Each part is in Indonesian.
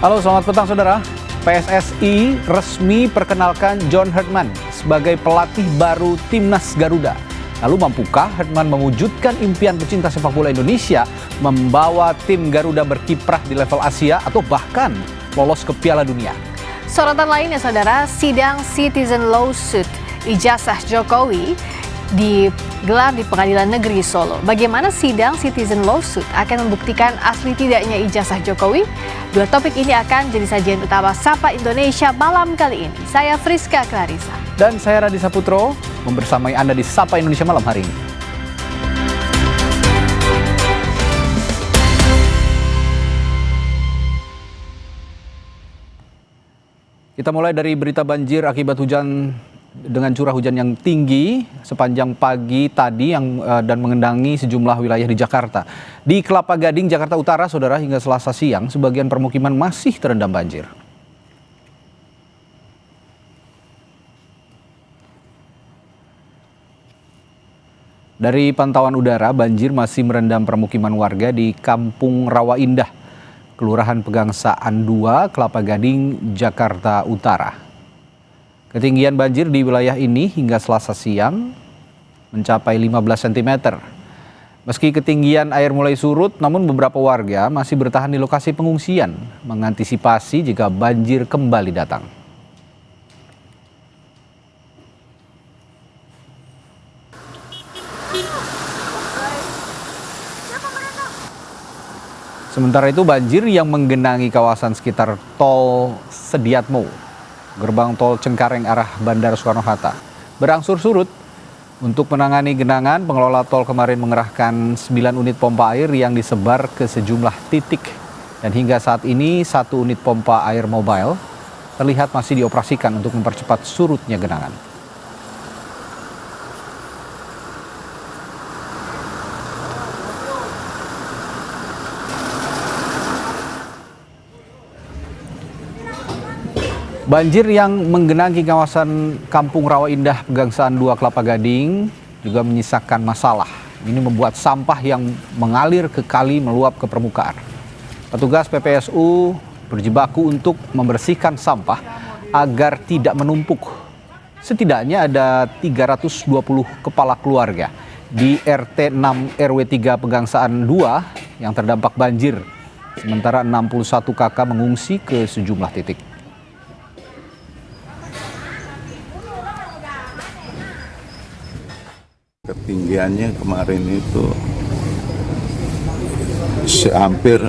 Halo, selamat petang saudara. PSSI resmi perkenalkan John Herdman sebagai pelatih baru Timnas Garuda. Lalu mampukah Herdman mewujudkan impian pecinta sepak bola Indonesia membawa tim Garuda berkiprah di level Asia atau bahkan lolos ke Piala Dunia? Sorotan lainnya saudara, sidang citizen lawsuit ijazah Jokowi digelar di Pengadilan Negeri Solo. Bagaimana sidang citizen lawsuit akan membuktikan asli tidaknya ijazah Jokowi? Dua topik ini akan jadi sajian utama Sapa Indonesia malam kali ini. Saya Friska Clarissa. Dan saya Raditya Putro, membersamai Anda di Sapa Indonesia malam hari ini. Kita mulai dari berita banjir akibat hujan dengan curah hujan yang tinggi sepanjang pagi tadi dan mengendangi sejumlah wilayah di Jakarta. Di Kelapa Gading, Jakarta Utara, saudara, hingga Selasa siang, sebagian permukiman masih terendam banjir. Dari pantauan udara, banjir masih merendam permukiman warga di Kampung Rawa Indah, Kelurahan Pegangsaan 2, Kelapa Gading, Jakarta Utara. Ketinggian banjir di wilayah ini hingga Selasa siang mencapai 15 cm. Meski ketinggian air mulai surut, namun beberapa warga masih bertahan di lokasi pengungsian, mengantisipasi jika banjir kembali datang. Sementara itu, banjir yang menggenangi kawasan sekitar tol Sediatmo, gerbang tol Cengkareng arah Bandara Soekarno-Hatta, berangsur surut. Untuk menangani genangan, pengelola tol kemarin mengerahkan 9 unit pompa air yang disebar ke sejumlah titik. Dan hingga saat ini 1 unit pompa air mobile terlihat masih dioperasikan untuk mempercepat surutnya genangan. Banjir yang menggenangi kawasan Kampung Rawa Indah, Pegangsaan 2, Kelapa Gading juga menyisakan masalah. Ini membuat sampah yang mengalir ke kali meluap ke permukaan. Petugas PPSU berjibaku untuk membersihkan sampah agar tidak menumpuk. Setidaknya ada 320 kepala keluarga di RT 6 RW 3 Pegangsaan 2 yang terdampak banjir. Sementara 61 kakak mengungsi ke sejumlah titik. Ketinggiannya kemarin itu hampir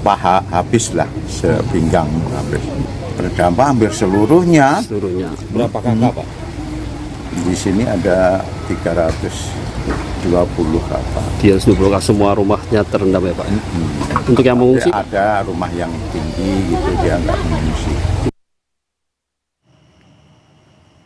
paha habis lah, sepinggang habis. Terdampak hampir seluruhnya. Berapa kakak, Pak? Di sini ada 320 kakak. Dia seluruh semua rumahnya terendam ya, Pak. Untuk yang mengungsi? Ada rumah yang tinggi gitu, dia nggak mengungsi.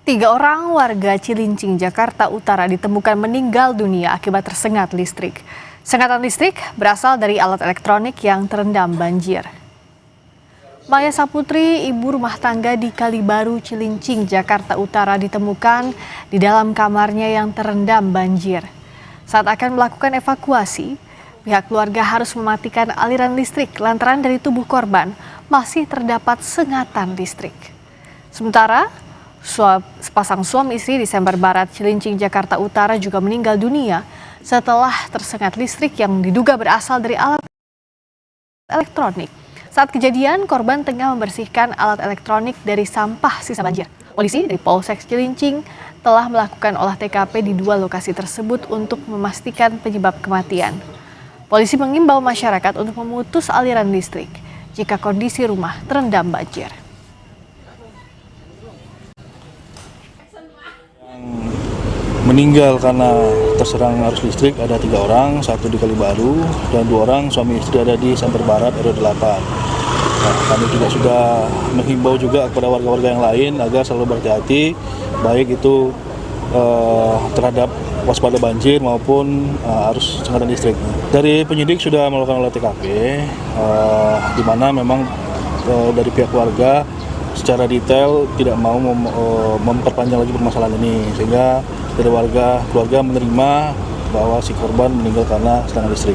3 orang warga Cilincing, Jakarta Utara ditemukan meninggal dunia akibat tersengat listrik. Sengatan listrik berasal dari alat elektronik yang terendam banjir. Maya Saputri, ibu rumah tangga di Kalibaru, Cilincing, Jakarta Utara ditemukan di dalam kamarnya yang terendam banjir. Saat akan melakukan evakuasi, pihak keluarga harus mematikan aliran listrik lantaran dari tubuh korban masih terdapat sengatan listrik. Sementara sepasang suami istri di Sember Barat, Cilincing, Jakarta Utara juga meninggal dunia setelah tersengat listrik yang diduga berasal dari alat elektronik. Saat kejadian, korban tengah membersihkan alat elektronik dari sampah sisa banjir. Polisi dari Polsek Cilincing telah melakukan olah TKP di 2 lokasi tersebut untuk memastikan penyebab kematian. Polisi mengimbau masyarakat untuk memutus aliran listrik jika kondisi rumah terendam banjir. Meninggal karena terserang arus listrik ada 3 orang, 1 di Kalibaru dan 2 orang suami istri ada di Sember Barat RW 8. Nah, kami juga sudah menghimbau juga kepada warga-warga yang lain agar selalu berhati-hati, baik itu terhadap waspada banjir maupun arus sengatan listrik. Dari penyidik sudah melakukan olah TKP, di mana memang dari pihak warga secara detail tidak mau memperpanjang lagi permasalahan ini, sehingga dari keluarga menerima bahwa si korban meninggal karena serangan listrik.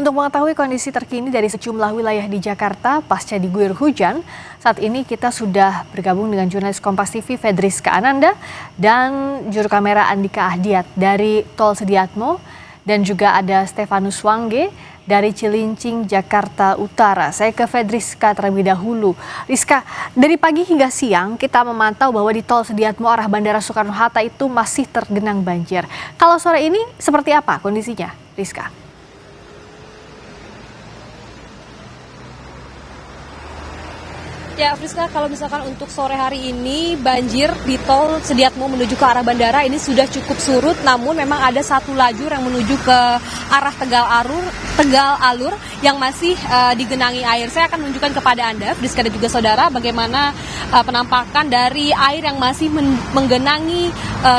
Untuk mengetahui kondisi terkini dari sejumlah wilayah di Jakarta pasca diguyur hujan, saat ini kita sudah bergabung dengan jurnalis Kompas TV Fedriska Ananda dan juru kamera Andika Ahdiat dari Tol Sediatmo, dan juga ada Stefanus Wangge dari Cilincing, Jakarta Utara. Saya ke Fedriska terlebih dahulu. Rizka, dari pagi hingga siang kita memantau bahwa di Tol Sediatmo arah Bandara Soekarno-Hatta itu masih tergenang banjir. Kalau sore ini seperti apa kondisinya, Rizka? Ya, Friska, kalau misalkan untuk sore hari ini banjir di Tol Sediatmo menuju ke arah bandara ini sudah cukup surut, namun memang ada satu lajur yang menuju ke arah Tegal Alur yang masih digenangi air. Saya akan menunjukkan kepada Anda, Friska dan juga saudara, bagaimana penampakan dari air yang masih menggenangi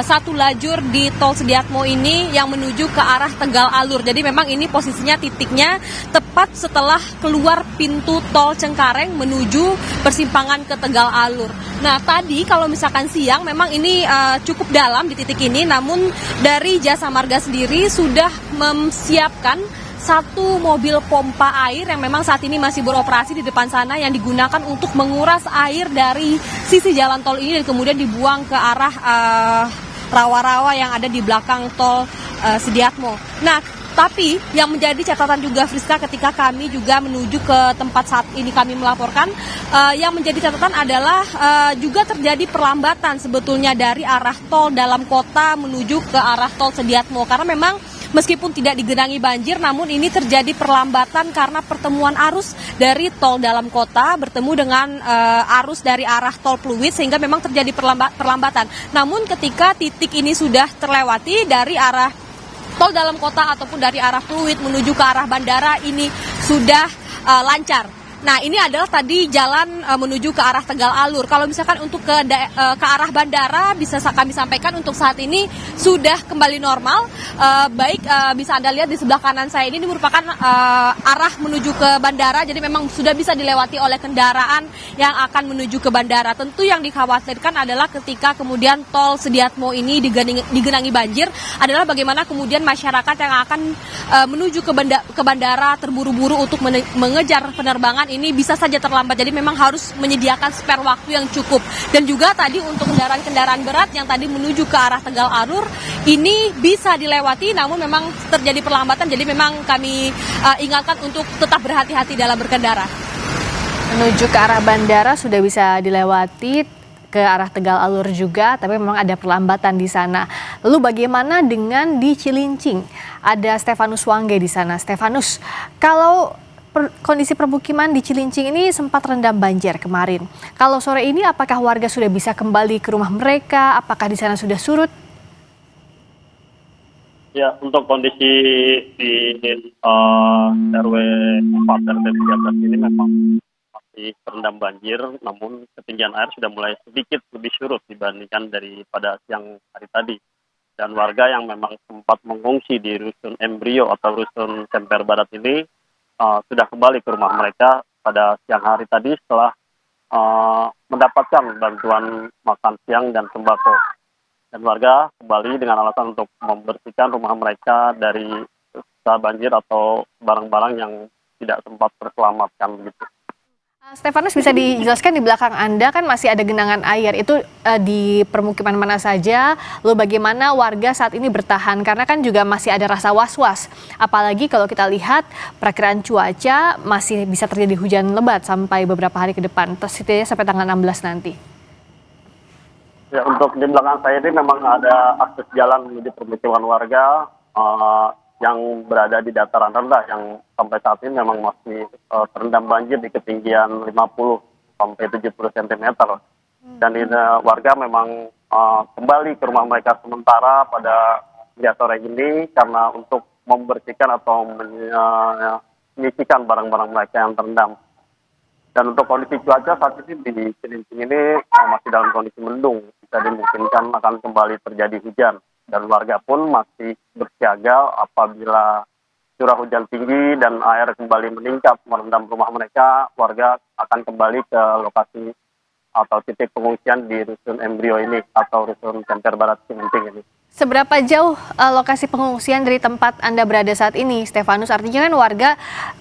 satu lajur di Tol Sediatmo ini yang menuju ke arah Tegal Alur. Jadi memang ini posisinya titiknya tepat setelah keluar pintu Tol Cengkareng menuju persimpangan ke Tegal Alur. Nah, tadi kalau misalkan siang memang ini cukup dalam di titik ini, namun dari Jasa Marga sendiri sudah memsiapkan satu mobil pompa air yang memang saat ini masih beroperasi di depan sana yang digunakan untuk menguras air dari sisi jalan tol ini dan kemudian dibuang ke arah rawa-rawa yang ada di belakang Tol Sediatmo. Nah, tapi yang menjadi catatan juga, Friska, ketika kami juga menuju ke tempat saat ini kami melaporkan, yang menjadi catatan adalah juga terjadi perlambatan sebetulnya dari arah tol dalam kota menuju ke arah Tol Sediatmo. Karena memang meskipun tidak digenangi banjir, namun ini terjadi perlambatan karena pertemuan arus dari tol dalam kota bertemu dengan arus dari arah tol Pluit, sehingga memang terjadi perlambatan. Namun ketika titik ini sudah terlewati dari arah tol dalam kota ataupun dari arah Pluit menuju ke arah bandara ini sudah lancar. Nah, ini adalah tadi jalan menuju ke arah Tegal Alur. Kalau misalkan untuk ke arah bandara bisa kami sampaikan untuk saat ini sudah kembali normal. Baik bisa Anda lihat di sebelah kanan saya ini merupakan arah menuju ke bandara. Jadi memang sudah bisa dilewati oleh kendaraan yang akan menuju ke bandara. Tentu yang dikhawatirkan adalah ketika kemudian Tol Sediatmo ini digenangi banjir adalah bagaimana kemudian masyarakat yang akan menuju ke bandara terburu-buru untuk mengejar penerbangan ini bisa saja terlambat. Jadi memang harus menyediakan spare waktu yang cukup. Dan juga tadi untuk kendaraan-kendaraan berat yang tadi menuju ke arah Tegal Alur ini bisa dilewati, namun memang terjadi perlambatan. Jadi memang kami ingatkan untuk tetap berhati-hati dalam berkendara. Menuju ke arah bandara sudah bisa dilewati, ke arah Tegal Alur juga, tapi memang ada perlambatan di sana. Lalu bagaimana dengan di Cilincing? Ada Stefanus Wangge di sana. Stefanus, kalau kondisi permukiman di Cilincing ini sempat rendam banjir kemarin. Kalau sore ini apakah warga sudah bisa kembali ke rumah mereka? Apakah di sana sudah surut? Ya, untuk kondisi di RW 4 RT 13 ini memang masih terendam banjir, namun ketinggian air sudah mulai sedikit lebih surut dibandingkan daripada siang hari tadi. Dan warga yang memang sempat mengungsi di Rusun Embrio atau Rusun Semper Barat ini sudah kembali ke rumah mereka pada siang hari tadi setelah mendapatkan bantuan makan siang dan sembako. Dan warga kembali dengan alasan untuk membersihkan rumah mereka dari sisa banjir atau barang-barang yang tidak sempat terselamatkan begitu. Stefanus, bisa dijelaskan di belakang Anda kan masih ada genangan air, itu di permukiman mana saja, lalu bagaimana warga saat ini bertahan, karena kan juga masih ada rasa was-was, apalagi kalau kita lihat perakiraan cuaca masih bisa terjadi hujan lebat sampai beberapa hari ke depan, setidaknya sampai tanggal 16 nanti. Ya, untuk di belakang saya ini memang ada akses jalan menuju permukiman warga yang berada di dataran rendah yang sampai saat ini memang masih terendam banjir di ketinggian 50 sampai 70 cm. Dan warga memang kembali ke rumah mereka sementara pada sore ini karena untuk membersihkan atau menyisikan barang-barang mereka yang terendam. Dan untuk kondisi cuaca saat ini di Cilincing ini masih dalam kondisi mendung, bisa dimungkinkan akan kembali terjadi hujan. Dan warga pun masih bersiaga apabila curah hujan tinggi dan air kembali meningkat merendam rumah mereka, warga akan kembali ke lokasi atau titik pengungsian di Rusun Embrio ini atau Rusun Semper Barat Cilincing ini. Seberapa jauh lokasi pengungsian dari tempat Anda berada saat ini, Stefanus? Artinya kan warga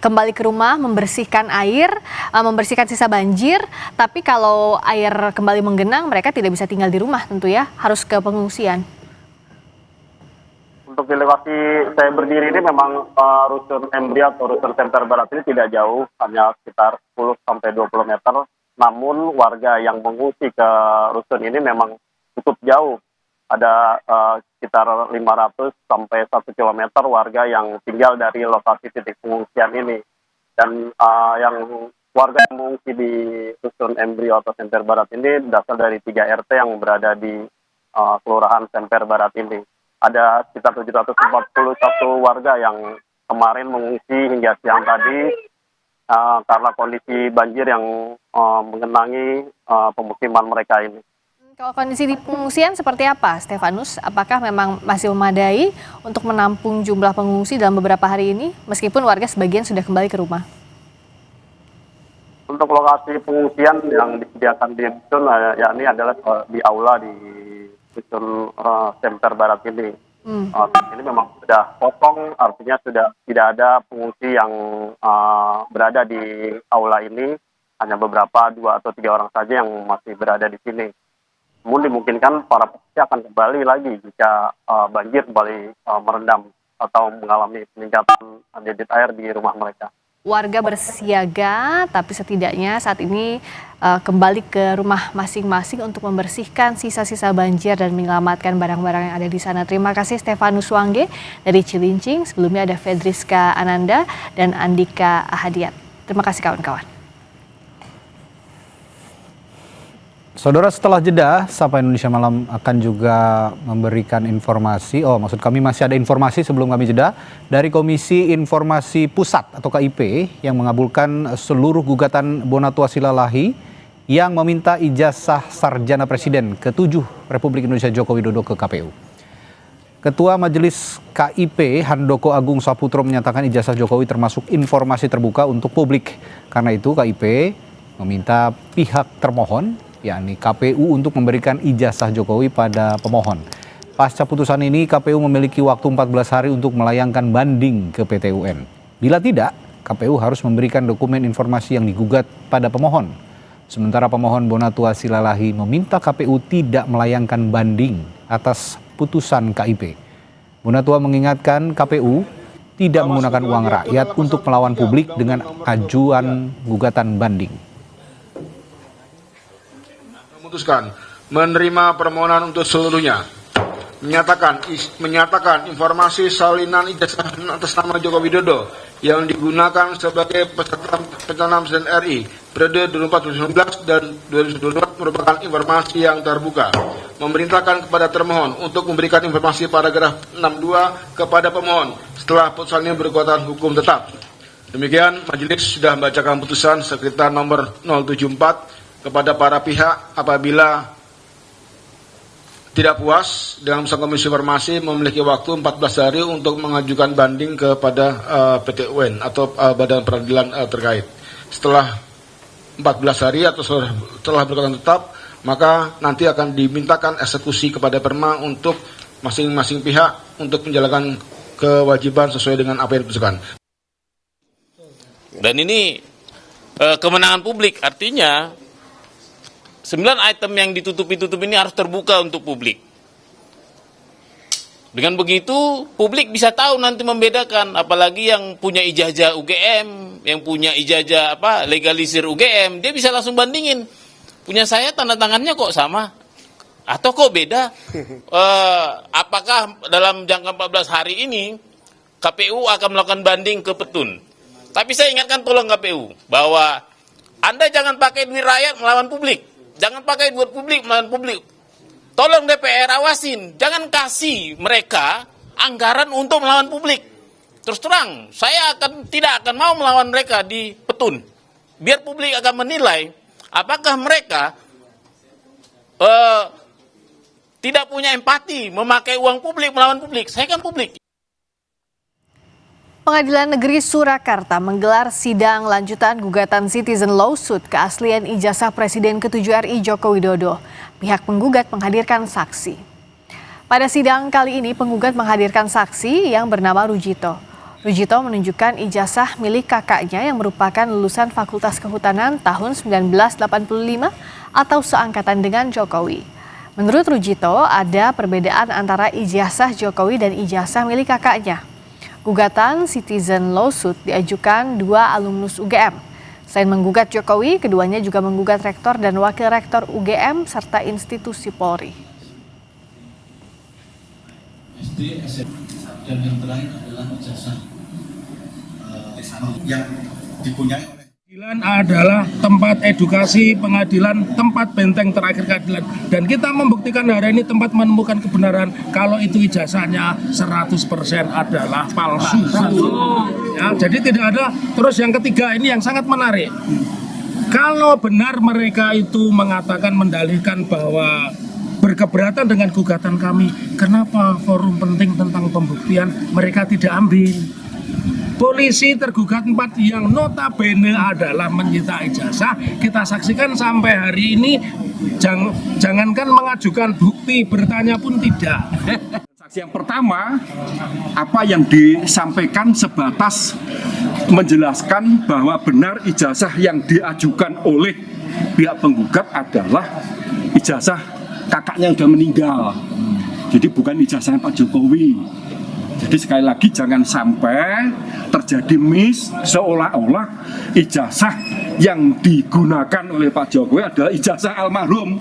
kembali ke rumah, membersihkan air, membersihkan sisa banjir, tapi kalau air kembali menggenang, mereka tidak bisa tinggal di rumah tentu ya, harus ke pengungsian. Untuk di lokasi saya berdiri ini memang Rusun Embrio atau Rusun Semper Barat ini tidak jauh, hanya sekitar 10-20 meter. Namun warga yang mengungsi ke rusun ini memang cukup jauh. Ada sekitar 500 sampai 1 kilometer warga yang tinggal dari lokasi titik pengungsian ini. Dan yang warga yang mengungsi di Rusun Embrio atau Semper Barat ini berasal dari 3 RT yang berada di Kelurahan Semper Barat ini. Ada sekitar 741 warga yang kemarin mengungsi hingga siang tadi karena kondisi banjir yang mengenangi pemukiman mereka ini. Kalau kondisi di pengungsian seperti apa, Stefanus? Apakah memang masih memadai untuk menampung jumlah pengungsi dalam beberapa hari ini, meskipun warga sebagian sudah kembali ke rumah? Untuk lokasi pengungsian yang disediakan di Rusun, yakni adalah di aula di Rusun Semper Barat ini. Ini memang sudah kosong, artinya sudah tidak ada pengungsi yang berada di aula ini. Hanya beberapa 2 atau 3 orang saja yang masih berada di sini. Namun dimungkinkan para pengungsi akan kembali lagi jika banjir kembali merendam atau mengalami peningkatan debit air di rumah mereka. Warga bersiaga, tapi setidaknya saat ini kembali ke rumah masing-masing untuk membersihkan sisa-sisa banjir dan menyelamatkan barang-barang yang ada di sana. Terima kasih Stefanus Wangge dari Cilincing. Sebelumnya ada Fedriska Ananda dan Andika Ahadiat. Terima kasih kawan-kawan. Saudara, setelah jeda, Sapa Indonesia Malam akan juga memberikan informasi. Maksud kami masih ada informasi sebelum kami jeda dari Komisi Informasi Pusat atau KIP yang mengabulkan seluruh gugatan Bonatua Silalahi yang meminta ijazah sarjana Presiden ke-7 Republik Indonesia Joko Widodo ke KPU. Ketua Majelis KIP Handoko Agung Saputro menyatakan ijazah Jokowi termasuk informasi terbuka untuk publik. Karena itu KIP meminta pihak termohon yakni KPU untuk memberikan ijazah Jokowi pada pemohon. Pasca putusan ini, KPU memiliki waktu 14 hari untuk melayangkan banding ke PT UN. Bila tidak, KPU harus memberikan dokumen informasi yang digugat pada pemohon. Sementara pemohon Bonatua Silalahi meminta KPU tidak melayangkan banding atas putusan KIP. Bonatua mengingatkan KPU tidak menggunakan uang rakyat untuk melawan publik dengan ajuan gugatan banding. Memutuskan menerima permohonan untuk seluruhnya, menyatakan informasi salinan ijazah atas nama Joko Widodo yang digunakan sebagai peserta pencalonan Presiden RI periode 2019 dan 2024 merupakan informasi yang terbuka. Memerintahkan kepada termohon untuk memberikan informasi paragraf 62 kepada pemohon setelah putusan ini berkekuatan hukum tetap. Demikian, majelis sudah membacakan putusan sekretar nomor 074 kepada para pihak apabila tidak puas dengan putusan Komisi Informasi memiliki waktu 14 hari untuk mengajukan banding kepada PT UN atau badan peradilan terkait. Setelah 14 hari atau setelah berkekuatan tetap, maka nanti akan dimintakan eksekusi kepada Perma untuk masing-masing pihak untuk menjalankan kewajiban sesuai dengan apa yang diputuskan. Dan ini kemenangan publik, artinya 9 item yang ditutup-tutup ini harus terbuka untuk publik. Dengan begitu, publik bisa tahu nanti membedakan, apalagi yang punya ijazah UGM, yang punya ijazah legalisir UGM, dia bisa langsung bandingin. Punya saya tanda tangannya kok sama, atau kok beda? Apakah dalam jangka 14 hari ini KPU akan melakukan banding ke Petun? Tapi saya ingatkan tolong KPU bahwa Anda jangan pakai duit rakyat melawan publik. Jangan pakai buat publik, melawan publik. Tolong DPR awasin, jangan kasih mereka anggaran untuk melawan publik. Terus terang, saya tidak akan mau melawan mereka di Petun. Biar publik akan menilai apakah mereka tidak punya empati memakai uang publik melawan publik. Saya kan publik. Pengadilan Negeri Surakarta menggelar sidang lanjutan gugatan citizen lawsuit keaslian ijazah Presiden ke-7 RI Joko Widodo. Pihak penggugat menghadirkan saksi. Pada sidang kali ini penggugat menghadirkan saksi yang bernama Rujito. Rujito menunjukkan ijazah milik kakaknya yang merupakan lulusan Fakultas Kehutanan tahun 1985 atau seangkatan dengan Jokowi. Menurut Rujito, ada perbedaan antara ijazah Jokowi dan ijazah milik kakaknya. Gugatan citizen lawsuit diajukan 2 alumnus UGM. Selain menggugat Jokowi, keduanya juga menggugat rektor dan wakil rektor UGM serta institusi Polri. SD, SMP, dan yang terakhir adalah ijazah yang dipunyai oleh pengadilan adalah tempat edukasi, pengadilan, tempat benteng terakhir keadilan. Dan kita membuktikan hari ini tempat menemukan kebenaran kalau itu ijazahnya 100% adalah palsu. Ya, jadi tidak ada. Terus yang ketiga ini yang sangat menarik. Kalau benar mereka itu mengatakan mendalihkan bahwa berkeberatan dengan gugatan kami, kenapa forum penting tentang pembuktian mereka tidak ambil? Polisi tergugat 4 yang notabene adalah menyita ijazah, kita saksikan sampai hari ini jangankan mengajukan bukti, bertanya pun tidak. Saksi yang pertama, apa yang disampaikan sebatas menjelaskan bahwa benar ijazah yang diajukan oleh pihak penggugat adalah ijazah kakaknya yang sudah meninggal. Jadi bukan ijazahnya Pak Jokowi. Jadi sekali lagi jangan sampai terjadi miss seolah-olah ijazah yang digunakan oleh Pak Jokowi adalah ijazah almarhum.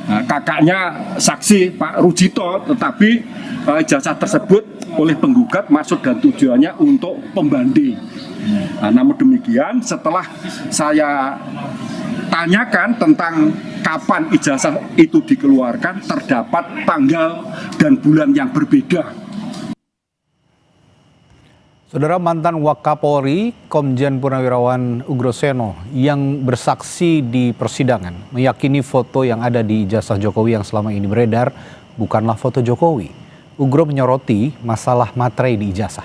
Nah, kakaknya saksi Pak Rujito, tetapi ijazah tersebut oleh penggugat maksud dan tujuannya untuk pembanding. Nah, namun demikian setelah saya tanyakan tentang kapan ijazah itu dikeluarkan, terdapat tanggal dan bulan yang berbeda. Saudara, mantan Wakapolri Komjen Purnawirawan Ugroseno yang bersaksi di persidangan meyakini foto yang ada di ijazah Jokowi yang selama ini beredar bukanlah foto Jokowi. Ugro menyoroti masalah materai di ijazah.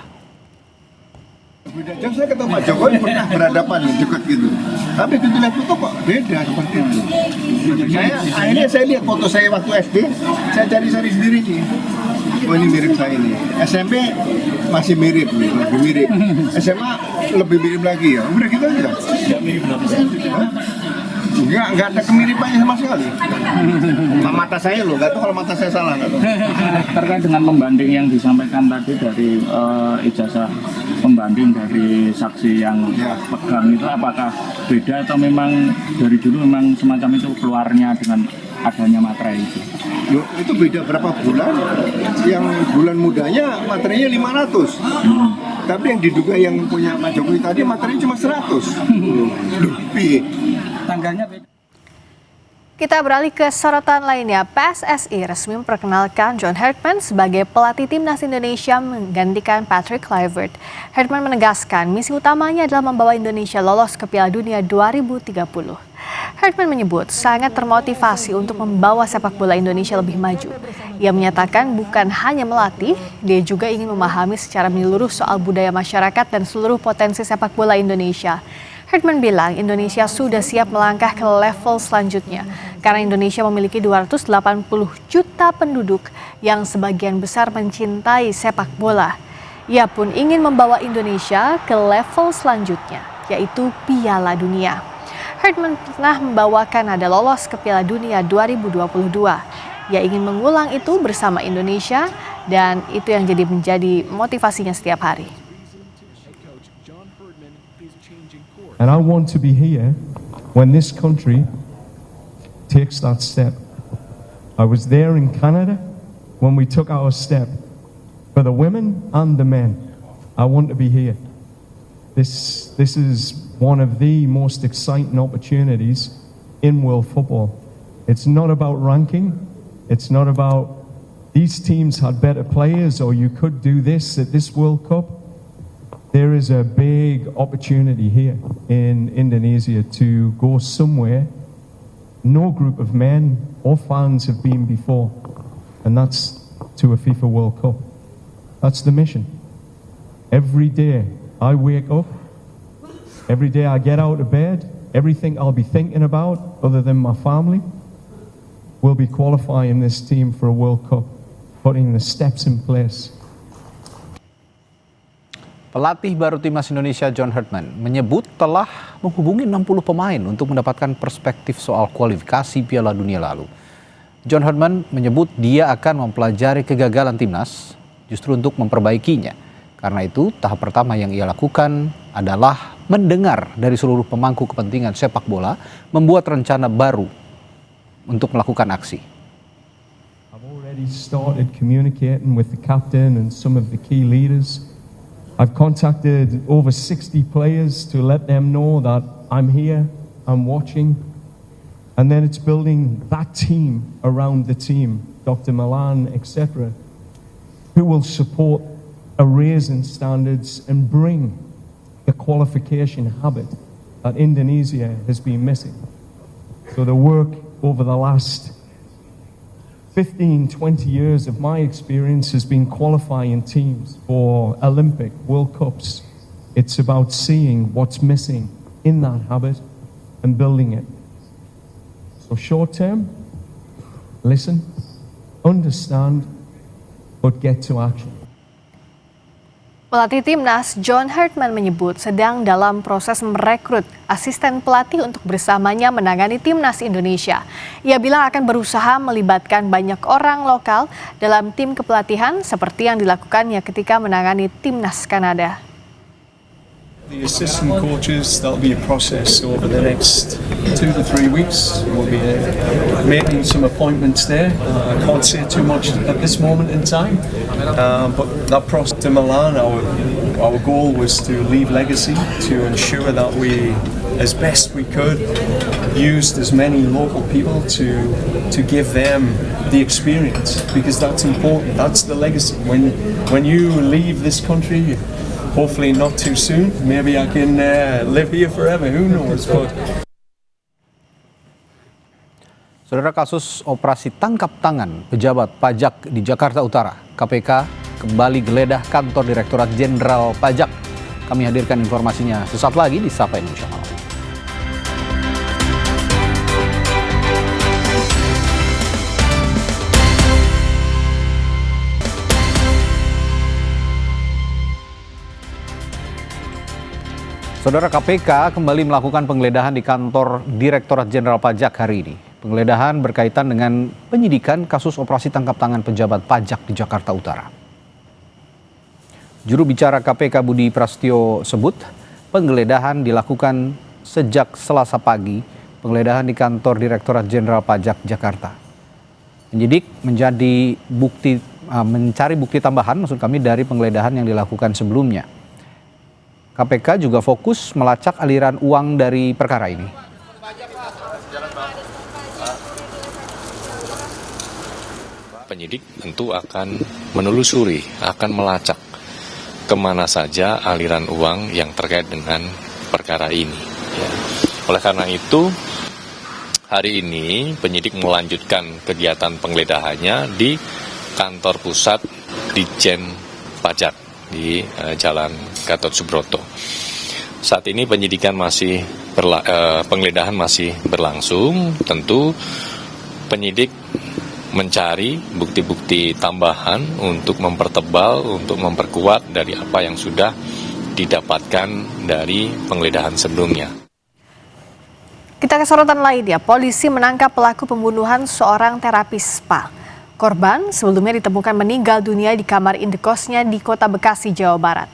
Beda jam saya ketemu Pak Jokowi pernah berhadapan dekat gitu. Tapi begitu lihat foto kok beda seperti itu. Akhirnya saya lihat foto saya waktu SD, saya cari-cari sendiri nih. Oh ini mirip saya ini. SMP masih mirip nih, lebih mirip. SMA lebih mirip lagi ya. Udah gitu aja. Enggak mirip berapa sih? Enggak ada kemiripannya sama sekali. Mata saya loh, enggak tahu kalau mata saya salah. Terkait dengan pembanding yang disampaikan tadi dari ijazah pembanding dari saksi yang pegang itu, apakah beda atau memang dari dulu memang semacam itu keluarnya dengan adanya materai itu? Loh, itu beda berapa bulan? Yang bulan mudanya materinya 500. Tapi yang diduga yang punya Pak Jokowi tadi materinya cuma 100. Tanggalnya beda. Kita beralih ke sorotan lainnya. PSSI resmi memperkenalkan John Herdman sebagai pelatih timnas Indonesia menggantikan Patrick Kluivert. Herdman menegaskan misi utamanya adalah membawa Indonesia lolos ke Piala Dunia 2030. Herdman menyebut sangat termotivasi untuk membawa sepak bola Indonesia lebih maju. Ia menyatakan bukan hanya melatih, dia juga ingin memahami secara menyeluruh soal budaya masyarakat dan seluruh potensi sepak bola Indonesia. Herdman bilang Indonesia sudah siap melangkah ke level selanjutnya karena Indonesia memiliki 280 juta penduduk yang sebagian besar mencintai sepak bola. Ia pun ingin membawa Indonesia ke level selanjutnya, yaitu Piala Dunia. Herdman pernah membawa Kanada lolos ke Piala Dunia 2022. Ia ingin mengulang itu bersama Indonesia dan itu yang menjadi motivasinya setiap hari. And I want to be here when this country takes that step. I was there in Canada when we took our step. For the women and the men, I want to be here. This is one of the most exciting opportunities in world football. It's not about ranking. It's not about these teams had better players or you could do this at this World Cup. There is a big opportunity here in Indonesia to go somewhere no group of men or fans have been before, and that's to a FIFA World Cup. That's the mission. Every day I wake up, every day I get out of bed, everything I'll be thinking about, other than my family, will be qualifying this team for a World Cup, putting the steps in place. Pelatih baru timnas Indonesia John Herdman menyebut telah menghubungi 60 pemain untuk mendapatkan perspektif soal kualifikasi Piala Dunia lalu. John Herdman menyebut dia akan mempelajari kegagalan timnas justru untuk memperbaikinya. Karena itu, tahap pertama yang ia lakukan adalah mendengar dari seluruh pemangku kepentingan sepak bola, membuat rencana baru untuk melakukan aksi. I've already started communicating with the captain and some of the key leaders. I've contacted over 60 players to let them know that I'm here, I'm watching. And then it's building that team around the team, Dr. Milan, etc., who will support a raise in standards and bring the qualification habit that Indonesia has been missing. So the work over the last 15, 20 years of my experience has been qualifying teams for Olympic, World Cups. It's about seeing what's missing in that habit and building it. So short term, listen, understand, but get to action. Pelatih timnas John Herdman menyebut sedang dalam proses merekrut asisten pelatih untuk bersamanya menangani timnas Indonesia. Ia bilang akan berusaha melibatkan banyak orang lokal dalam tim kepelatihan seperti yang dilakukannya ketika menangani timnas Kanada. The assistant coaches, that'll be a process over the next 2 to 3 weeks. We'll be making some appointments there. I can't say too much at this moment in time, but that process to Milan, our goal was to leave legacy, to ensure that we, as best we could, used as many local people to give them the experience, because that's important. That's the legacy. When you leave this country, hopefully not too soon. Maybe I can live here forever. Who knows? But Saudara, kasus operasi tangkap tangan pejabat pajak di Jakarta Utara, KPK kembali geledah kantor Direktorat Jenderal Pajak. Kami hadirkan informasinya sesaat lagi di Sapa Indonesia Malam. Saudara, KPK kembali melakukan penggeledahan di kantor Direktorat Jenderal Pajak hari ini. Penggeledahan berkaitan dengan penyidikan kasus operasi tangkap tangan pejabat pajak di Jakarta Utara. Juru bicara KPK Budi Prasetyo sebut, penggeledahan dilakukan sejak Selasa pagi, penggeledahan di kantor Direktorat Jenderal Pajak Jakarta. Penyidik mencari bukti tambahan, maksud kami, dari penggeledahan yang dilakukan sebelumnya. KPK juga fokus melacak aliran uang dari perkara ini. Penyidik tentu akan menelusuri, akan melacak kemana saja aliran uang yang terkait dengan perkara ini. Ya. Oleh karena itu, hari ini penyidik melanjutkan kegiatan penggeledahannya di kantor pusat Ditjen Pajak di Jalan Gatot Subroto. Saat ini penyidikan penggeledahan masih berlangsung. Tentu penyidik mencari bukti-bukti tambahan untuk mempertebal, untuk memperkuat dari apa yang sudah didapatkan dari penggeledahan sebelumnya. Kita ke sorotan lainnya, polisi menangkap pelaku pembunuhan seorang terapis spa. Korban sebelumnya ditemukan meninggal dunia di kamar indekosnya di Kota Bekasi, Jawa Barat.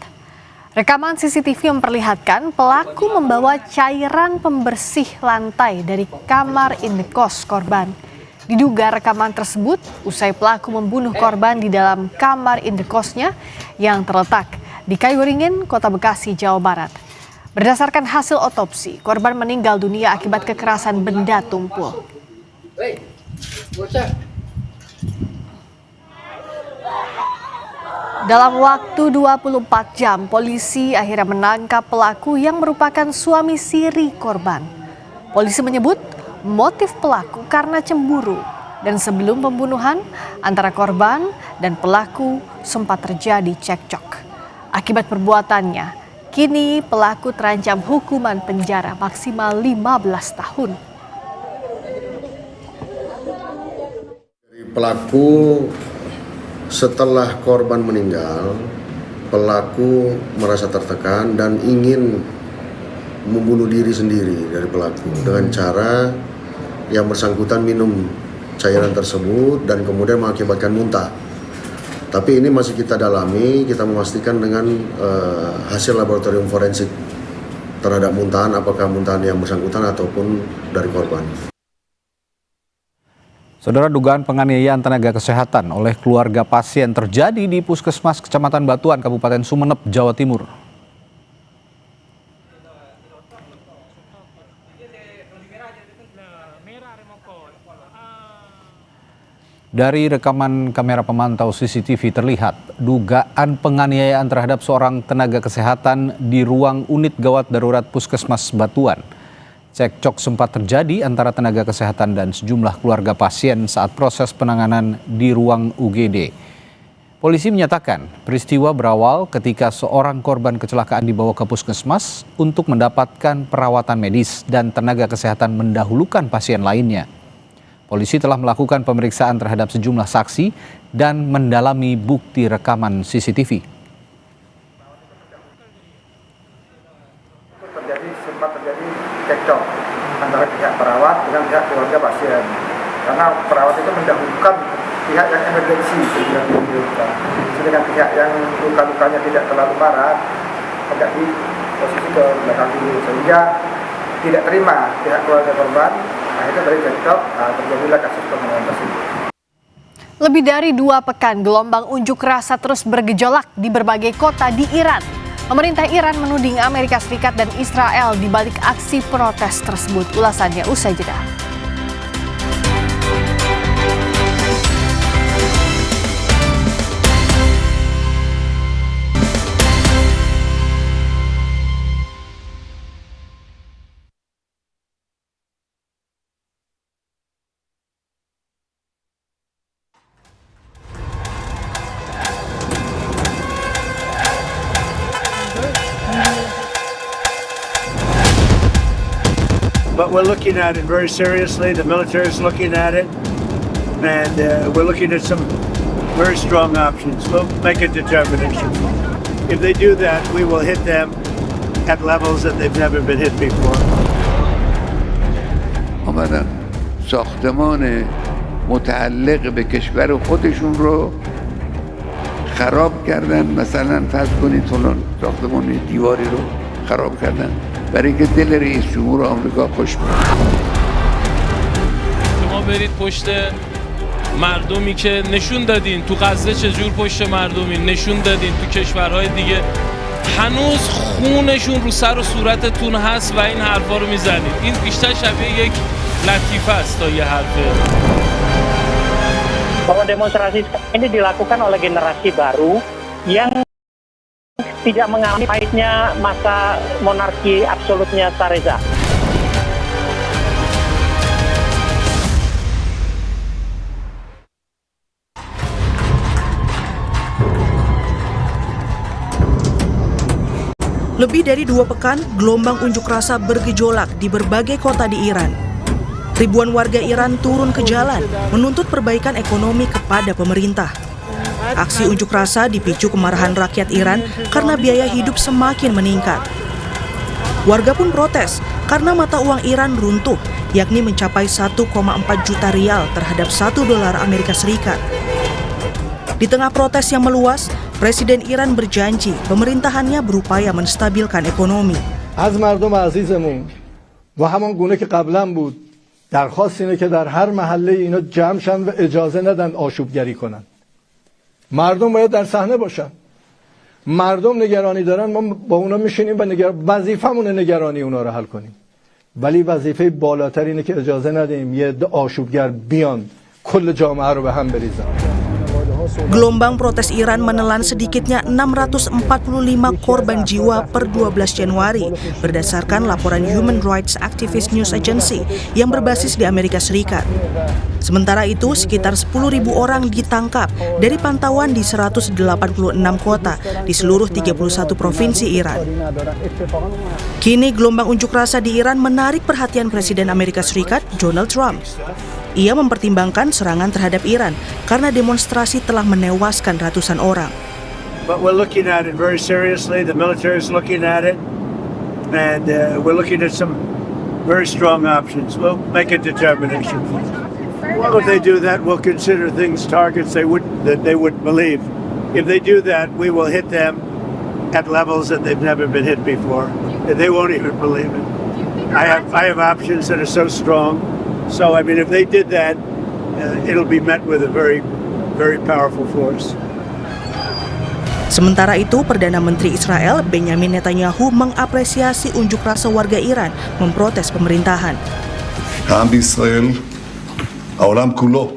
Rekaman CCTV memperlihatkan pelaku membawa cairan pembersih lantai dari kamar indekos korban. Diduga rekaman tersebut usai pelaku membunuh korban di dalam kamar indekosnya yang terletak di Kayuringin, Kota Bekasi, Jawa Barat. Berdasarkan hasil otopsi, korban meninggal dunia akibat kekerasan benda tumpul. Dalam waktu 24 jam, polisi akhirnya menangkap pelaku yang merupakan suami siri korban. Polisi menyebut motif pelaku karena cemburu, dan sebelum pembunuhan antara korban dan pelaku sempat terjadi cekcok. Akibat perbuatannya, kini pelaku terancam hukuman penjara maksimal 15 tahun. Pelaku setelah korban meninggal, pelaku merasa tertekan dan ingin membunuh diri sendiri dari pelaku dengan cara yang bersangkutan minum cairan tersebut dan kemudian mengakibatkan muntah. Tapi ini masih kita dalami, kita memastikan dengan hasil laboratorium forensik terhadap muntahan, apakah muntahan yang bersangkutan ataupun dari korban. Saudara, dugaan penganiayaan tenaga kesehatan oleh keluarga pasien terjadi di Puskesmas Kecamatan Batuan, Kabupaten Sumeneb, Jawa Timur. Dari rekaman kamera pemantau CCTV terlihat dugaan penganiayaan terhadap seorang tenaga kesehatan di ruang unit gawat darurat Puskesmas Batuan. Cekcok sempat terjadi antara tenaga kesehatan dan sejumlah keluarga pasien saat proses penanganan di ruang UGD. Polisi menyatakan peristiwa berawal ketika seorang korban kecelakaan dibawa ke puskesmas untuk mendapatkan perawatan medis dan tenaga kesehatan mendahulukan pasien lainnya. Polisi telah melakukan pemeriksaan terhadap sejumlah saksi dan mendalami bukti rekaman CCTV. Sempat terjadi cekcok antara pihak perawat dengan pihak keluarga pasien, karena perawat itu mendahulukan pihak yang emergensi sedangkan pihak yang luka-lukanya tidak terlalu parah agak di posisi ke belakang dulu, sehingga tidak terima pihak keluarga korban. Akhirnya dari cekcok terjadilah kasus penganiayaan tersebut. Lebih dari 2 pekan gelombang unjuk rasa terus bergejolak di berbagai kota di Iran. Pemerintah Iran menuding Amerika Serikat dan Israel di balik aksi protes tersebut. Ulasannya usai jeda. But we're looking at it very seriously. The military is looking at it, and we're looking at some very strong options. We'll make a determination. If they do that, we will hit them at levels that they've never been hit before. آمدن ساختمان متعلق به کشور خودشون رو خراب کردن. مثلا فرض کنید فلان ساختمان دیواری رو خراب کردن برای اینکه دل رئیس جمهور آمریکا خوش بود. شما برید پشت مردمی که نشون دادین تو غزه چجور پشت مردمی نشون دادین تو کشورهای دیگه هنوز خونشون رو سر و صورتتون هست و این حرفا رو میزنید. این بیشتر شبیه یک لطیفه است تا یه حرفه. Bahwa demonstrasi ini dilakukan oleh generasi baru yang tidak mengalami pahitnya masa monarki absolutnya Shah Reza. Lebih dari 2 pekan, gelombang unjuk rasa bergejolak di berbagai kota di Iran. Ribuan warga Iran turun ke jalan menuntut perbaikan ekonomi kepada pemerintah. Aksi unjuk rasa dipicu kemarahan rakyat Iran karena biaya hidup semakin meningkat. Warga pun protes karena mata uang Iran runtuh, yakni mencapai 1,4 juta rial terhadap $1 Amerika Serikat. Di tengah protes yang meluas, Presiden Iran berjanji pemerintahannya berupaya menstabilkan ekonomi. از مردم عزیزمون و همان گونه که قبلا بود درخواست اینه که در هر محله اینا جمع شن و اجازه ندن آشوبگری کنن. مردم باید در صحنه باشن. مردم نگرانی دارن، ما با اونا میشینیم و وظیفمونه نگرانی اونا رو حل کنیم. ولی وظیفه بالاتر اینه که اجازه ندیم یه عده آشوبگر بیان کل جامعه رو به هم بریزن. Gelombang protes Iran menelan sedikitnya 645 korban jiwa per 12 Januari berdasarkan laporan Human Rights Activist News Agency yang berbasis di Amerika Serikat. Sementara itu, sekitar 10.000 orang ditangkap dari pantauan di 186 kota di seluruh 31 provinsi Iran. Kini gelombang unjuk rasa di Iran menarik perhatian Presiden Amerika Serikat Donald Trump. Ia mempertimbangkan serangan terhadap Iran karena demonstrasi telah menewaskan ratusan orang. But we're looking at it very seriously. The military is looking at it, and we're looking at some very strong options. We'll make a determination. Well, if they do that, we'll consider things targets that they wouldn't believe. If they do that, we will hit them at levels that they've never been hit before. They won't even believe it. I have options that are so strong. So, I mean, if they did that, it'll be met with a very, very powerful force. Sementara itu, Perdana Menteri Israel Benjamin Netanyahu mengapresiasi unjuk rasa warga Iran memprotes pemerintahan. העם בישראל, העולם כולו,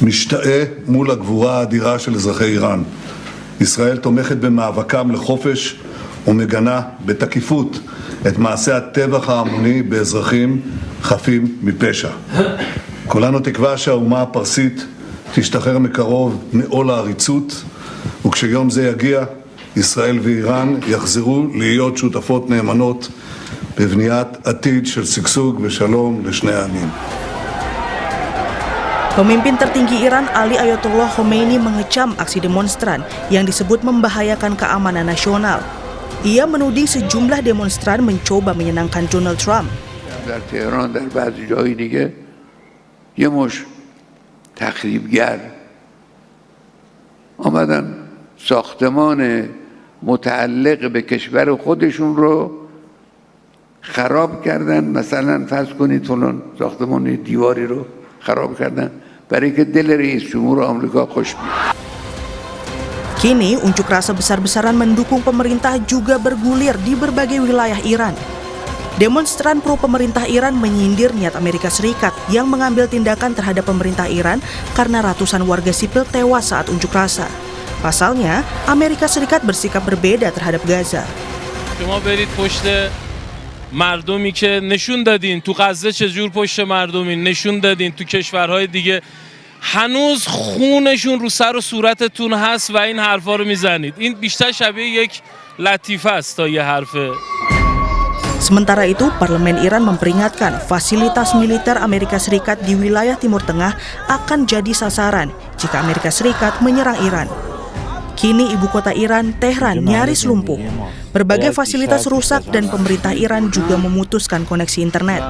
משתאה מול הגבורה האדירה של אזרחי איראן. ישראל תומכת במאבקם לחופש ומגנה בתקיפות את מעשי הטבח ההמוני באזרחים חפים מפשע. כולנו תקווה שהאומה הפרסית תשתחרר מקרוב מעול העריצות, וכשיום זה יגיע, ישראל ואיראן יחזרו להיות שותפות נאמנות בבניית עתיד של שגשוג ושלום לשני העמים. Pemimpin tertinggi Iran Ali Ayatollah Khomeini mengecam aksi demonstran yang disebut membahayakan keamanan nasional. Ia menuding sejumlah demonstran mencoba menyenangkan Donald Trump. در تهران در بعضی جای دیگه یه مش تخریبگر آمدن ساختمان متعلق به کشور خودشون رو خراب کردن. مثلا فرض کنید فلان ساختمان دیواری رو خراب کردن برای که دل رئیس جمهور آمریکا خوش بیاد. Kini unjuk rasa besar-besaran mendukung pemerintah juga bergulir di berbagai wilayah Iran. Demonstran pro pemerintah Iran menyindir niat Amerika Serikat yang mengambil tindakan terhadap pemerintah Iran karena ratusan warga sipil tewas saat unjuk rasa. Pasalnya, Amerika Serikat bersikap berbeda terhadap Gaza. شما برید پشت مردمی که نشون دادین تو غزه چجور پشت مردمین، نشون دادین تو کشورهای دیگه هنوز خونشون رو سر و صورتتون هست و این حرفا رو میزنید. این بیشتر شبیه یک لطیفه است تا یه حرفه. Sementara itu, Parlemen Iran memperingatkan fasilitas militer Amerika Serikat di wilayah Timur Tengah akan jadi sasaran jika Amerika Serikat menyerang Iran. Kini ibu kota Iran, Tehran, nyaris lumpuh. Berbagai fasilitas rusak dan pemerintah Iran juga memutuskan koneksi internet.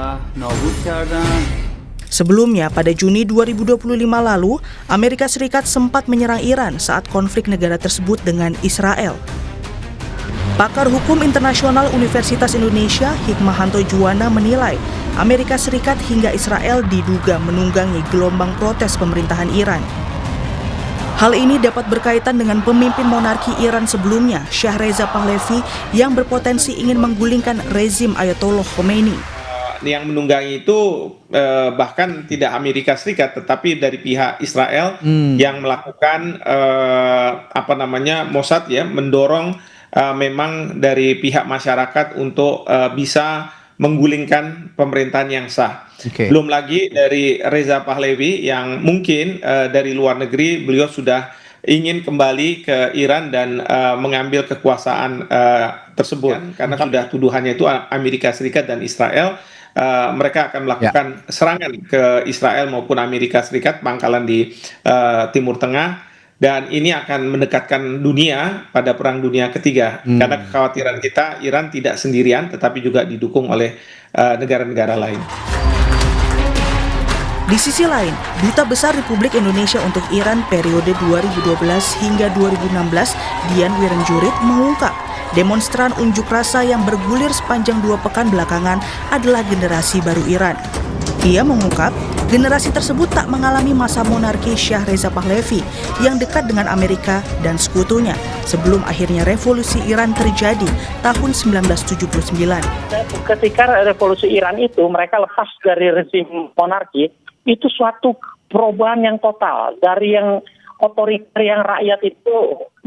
Sebelumnya, pada Juni 2025 lalu, Amerika Serikat sempat menyerang Iran saat konflik negara tersebut dengan Israel. Pakar Hukum Internasional Universitas Indonesia, Hikmahanto Juwana menilai Amerika Serikat hingga Israel diduga menunggangi gelombang protes pemerintahan Iran. Hal ini dapat berkaitan dengan pemimpin monarki Iran sebelumnya, Shah Reza Pahlavi, yang berpotensi ingin menggulingkan rezim Ayatollah Khomeini. Yang menunggangi itu bahkan tidak Amerika Serikat, tetapi dari pihak Israel yang melakukan Mossad ya, mendorong memang dari pihak masyarakat untuk bisa menggulingkan pemerintahan yang sah. Belum lagi dari Reza Pahlavi yang mungkin dari luar negeri beliau sudah ingin kembali ke Iran dan mengambil kekuasaan tersebut karena sudah tuduhannya itu Amerika Serikat dan Israel. Mereka akan melakukan serangan ke Israel maupun Amerika Serikat, pangkalan di Timur Tengah, dan ini akan mendekatkan dunia pada Perang Dunia Ketiga. Karena kekhawatiran kita, Iran tidak sendirian, tetapi juga didukung oleh negara-negara lain. Di sisi lain, Duta Besar Republik Indonesia untuk Iran periode 2012 hingga 2016, Dian Wirenjurit, mengungkap demonstran unjuk rasa yang bergulir sepanjang 2 pekan belakangan adalah generasi baru Iran. Ia mengungkap generasi tersebut tak mengalami masa monarki Shah Reza Pahlavi yang dekat dengan Amerika dan sekutunya sebelum akhirnya revolusi Iran terjadi tahun 1979. Ketika revolusi Iran itu mereka lepas dari rezim monarki, itu suatu perubahan yang total dari yang otoriter yang rakyat itu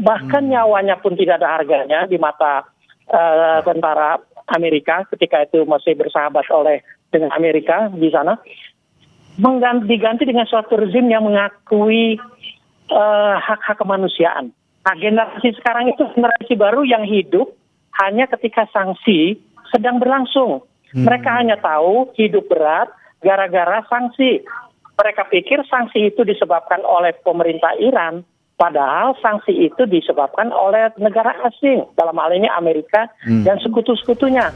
bahkan nyawanya pun tidak ada harganya di mata tentara Amerika ketika itu masih bersahabat dengan Amerika di sana, diganti dengan suatu rezim yang mengakui hak-hak kemanusiaan. Nah, generasi sekarang itu generasi baru yang hidup hanya ketika sanksi sedang berlangsung. Mereka hanya tahu hidup berat gara-gara sanksi. Mereka pikir sanksi itu disebabkan oleh pemerintah Iran, padahal sanksi itu disebabkan oleh negara asing, dalam hal ini Amerika dan sekutu-sekutunya.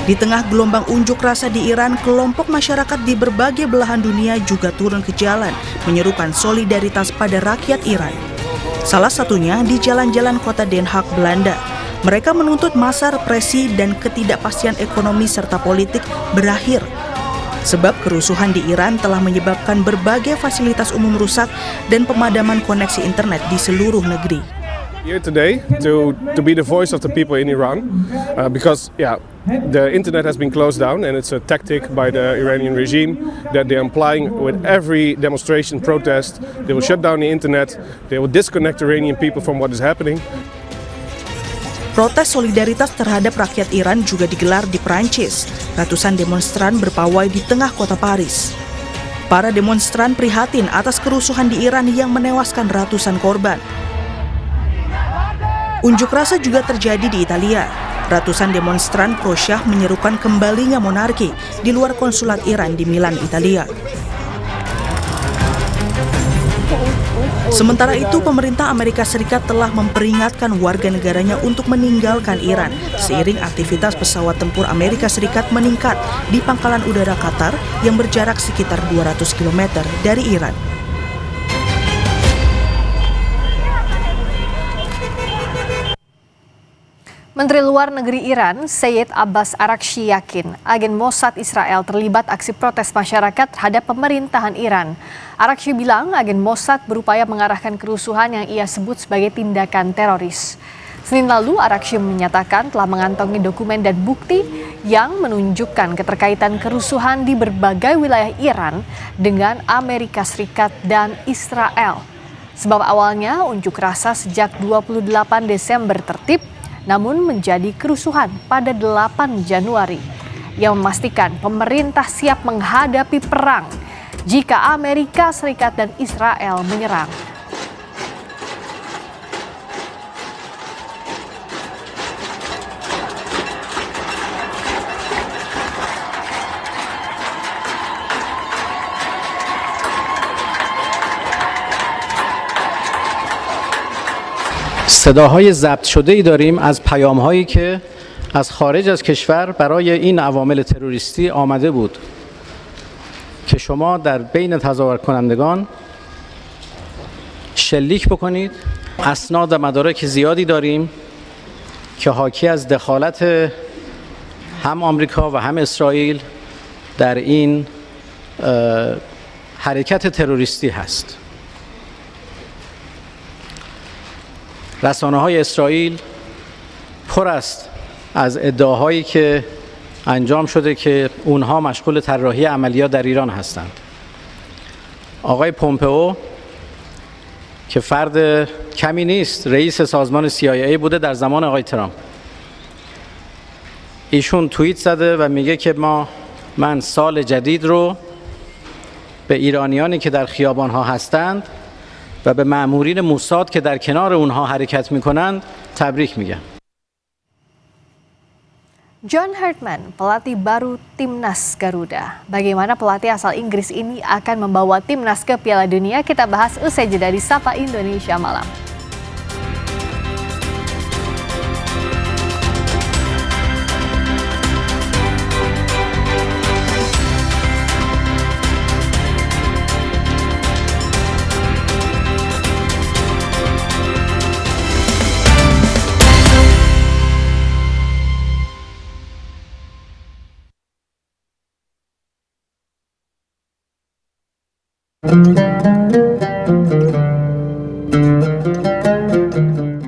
Di tengah gelombang unjuk rasa di Iran, kelompok masyarakat di berbagai belahan dunia juga turun ke jalan, menyerukan solidaritas pada rakyat Iran. Salah satunya di jalan-jalan kota Den Haag, Belanda. Mereka menuntut masa represi dan ketidakpastian ekonomi serta politik berakhir. Sebab kerusuhan di Iran telah menyebabkan berbagai fasilitas umum rusak dan pemadaman koneksi internet di seluruh negeri. Here today to be the voice of the people in Iran, because the internet has been closed down and it's a tactic by the Iranian regime that they're applying with every demonstration, protest. They will shut down the internet, they will disconnect Iranian people from what is happening. Protes solidaritas terhadap rakyat Iran juga digelar di Perancis. Ratusan demonstran berpawai di tengah kota Paris. Para demonstran prihatin atas kerusuhan di Iran yang menewaskan ratusan korban. Unjuk rasa juga terjadi di Italia. Ratusan demonstran pro-Syah menyerukan kembalinya monarki di luar konsulat Iran di Milan, Italia. Sementara itu, pemerintah Amerika Serikat telah memperingatkan warga negaranya untuk meninggalkan Iran seiring aktivitas pesawat tempur Amerika Serikat meningkat di pangkalan udara Qatar yang berjarak sekitar 200 km dari Iran. Menteri Luar Negeri Iran, Sayyid Abbas Araghchi yakin agen Mossad Israel terlibat aksi protes masyarakat terhadap pemerintahan Iran. Araghchi bilang agen Mossad berupaya mengarahkan kerusuhan yang ia sebut sebagai tindakan teroris. Senin lalu, Araghchi menyatakan telah mengantongi dokumen dan bukti yang menunjukkan keterkaitan kerusuhan di berbagai wilayah Iran dengan Amerika Serikat dan Israel. Sebab awalnya unjuk rasa sejak 28 Desember tertib, namun menjadi kerusuhan pada 8 Januari yang memastikan pemerintah siap menghadapi perang jika Amerika Serikat dan Israel menyerang. صداهای ضبط شده‌ای داریم از پیام‌هایی که از خارج از کشور برای این عوامل تروریستی آمده بود که شما در بین تظاهر کنندگان شلیک بکنید. اسناد و مدارک زیادی داریم که حاکی از دخالت هم آمریکا و هم اسرائیل در این حرکت تروریستی هست. رسانه‌های اسرائیل پر است از ادعاهایی که انجام شده که اونها مشغول طراحی عملیات در ایران هستند. آقای پومپئو که فرد کمی نیست، رئیس سازمان CIA بوده در زمان آقای ترامپ. ایشون توییت زده و میگه که من سال جدید رو به ایرانیانی که در خیابان‌ها هستند و به مأمورین موساد که در کنار اونها حرکت میکنند تبریک میگم. John Hartman, pelatih baru Timnas Garuda. Bagaimana pelatih asal Inggris ini akan membawa Timnas ke Piala Dunia? Kita bahas usai jeda di Sapa Indonesia Malam.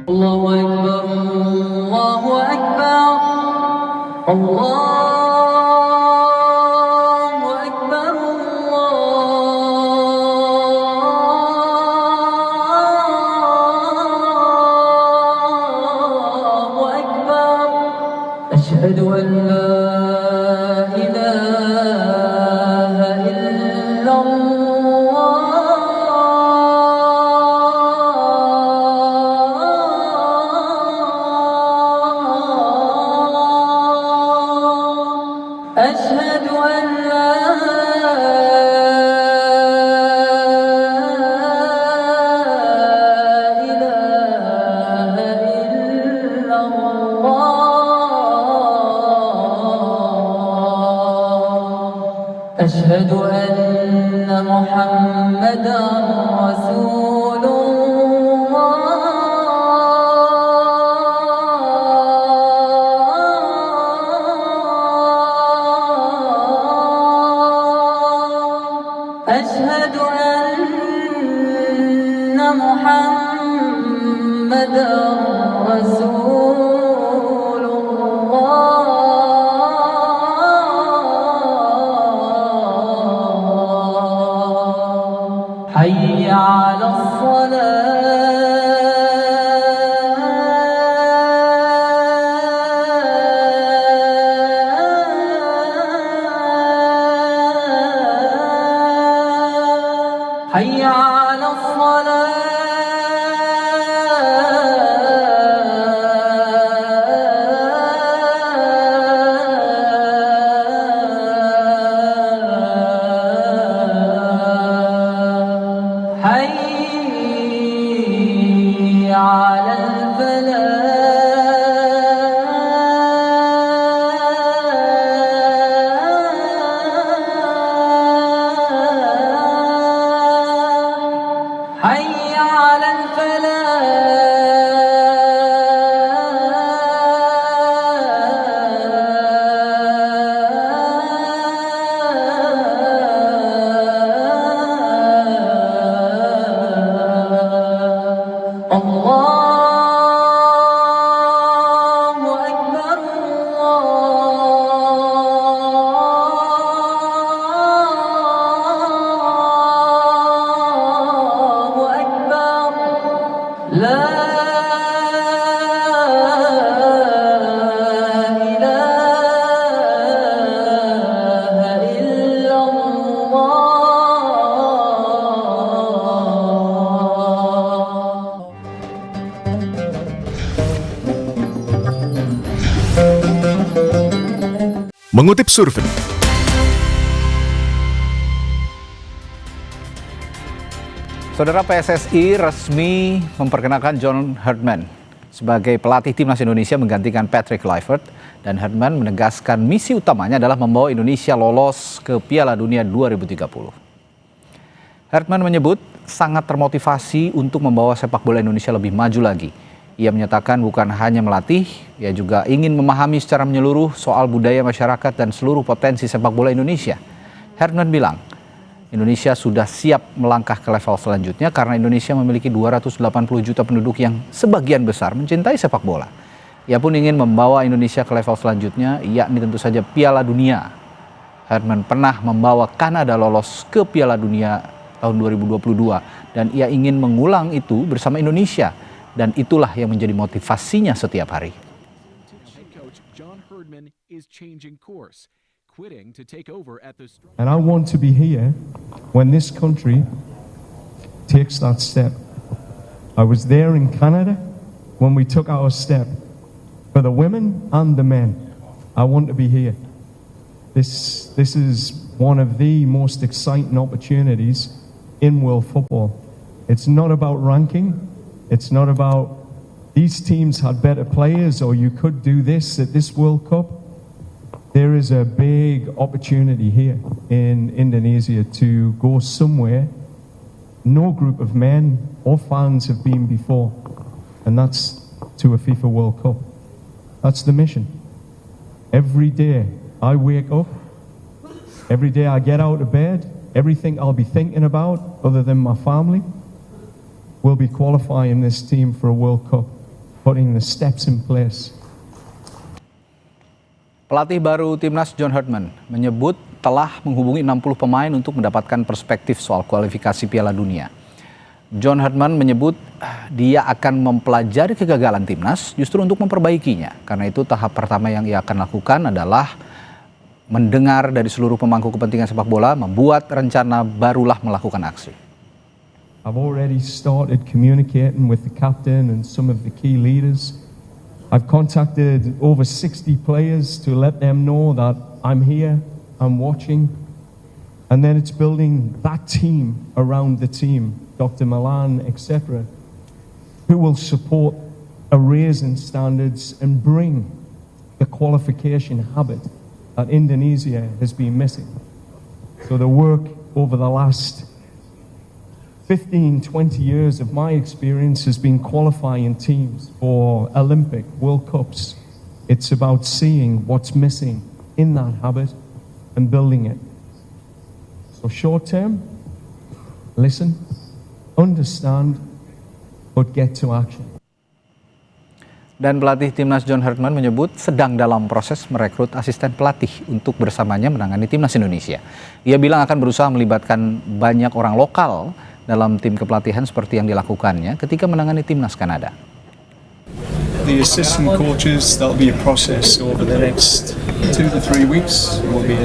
Allahu Akbar, Allahu Akbar, Allahu Akbar, Allahu أشهد أن محمدا رسول الله أشهد أن محمدا رسول الله حي على الصلاة حي على الصلاة حي على الفلاح حي على الفلاح الله أكبر الله أكبر لا إله إلا الله. Mengutip survei, Saudara, PSSI resmi memperkenalkan John Herdman sebagai pelatih timnas Indonesia menggantikan Patrick Kluivert, dan Herdman menegaskan misi utamanya adalah membawa Indonesia lolos ke Piala Dunia 2030. Herdman menyebut sangat termotivasi untuk membawa sepak bola Indonesia lebih maju lagi. Ia menyatakan bukan hanya melatih, ia juga ingin memahami secara menyeluruh soal budaya masyarakat dan seluruh potensi sepak bola Indonesia. Herdman bilang, Indonesia sudah siap melangkah ke level selanjutnya karena Indonesia memiliki 280 juta penduduk yang sebagian besar mencintai sepak bola. Ia pun ingin membawa Indonesia ke level selanjutnya, yakni tentu saja Piala Dunia. Herdman pernah membawa Kanada lolos ke Piala Dunia tahun 2022 dan ia ingin mengulang itu bersama Indonesia. Dan itulah yang menjadi motivasinya setiap hari. And I want to be here when this country takes that step. I was there in Canada when we took our step. For the women and the men, I want to be here. This is one of the most exciting opportunities in world football. It's not about ranking. It's not about these teams had better players or you could do this at this World Cup. There is a big opportunity here in Indonesia to go somewhere no group of men or fans have been before, and that's to a FIFA World Cup. That's the mission. Every day I wake up, every day I get out of bed, everything I'll be thinking about other than my family will be qualifying this team for a World Cup, putting the steps in place. Pelatih baru timnas John Herdman menyebut telah menghubungi 60 pemain untuk mendapatkan perspektif soal kualifikasi Piala Dunia. John Herdman menyebut dia akan mempelajari kegagalan timnas justru untuk memperbaikinya. Karena itu tahap pertama yang ia akan lakukan adalah mendengar dari seluruh pemangku kepentingan sepak bola, membuat rencana barulah melakukan aksi. I've already started communicating with the captain and some of the key leaders. I've contacted over 60 players to let them know that I'm here, I'm watching. And then it's building that team around the team, Dr. Milan, etc., who will support a raise in standards and bring the qualification habit that Indonesia has been missing. So the work over the last 15, 20 years of my experience has been qualifying teams for Olympic, World Cups. It's about seeing what's missing in that habit and building it. So short term, listen, understand, but get to action. Dan pelatih timnas John Herdman menyebut sedang dalam proses merekrut asisten pelatih untuk bersamanya menangani timnas Indonesia. Ia bilang akan berusaha melibatkan banyak orang lokal dalam tim kepelatihan seperti yang dilakukannya ketika menangani timnas Kanada. The assistant coaches, that'll be a process over the next 2 to 3 weeks. We'll be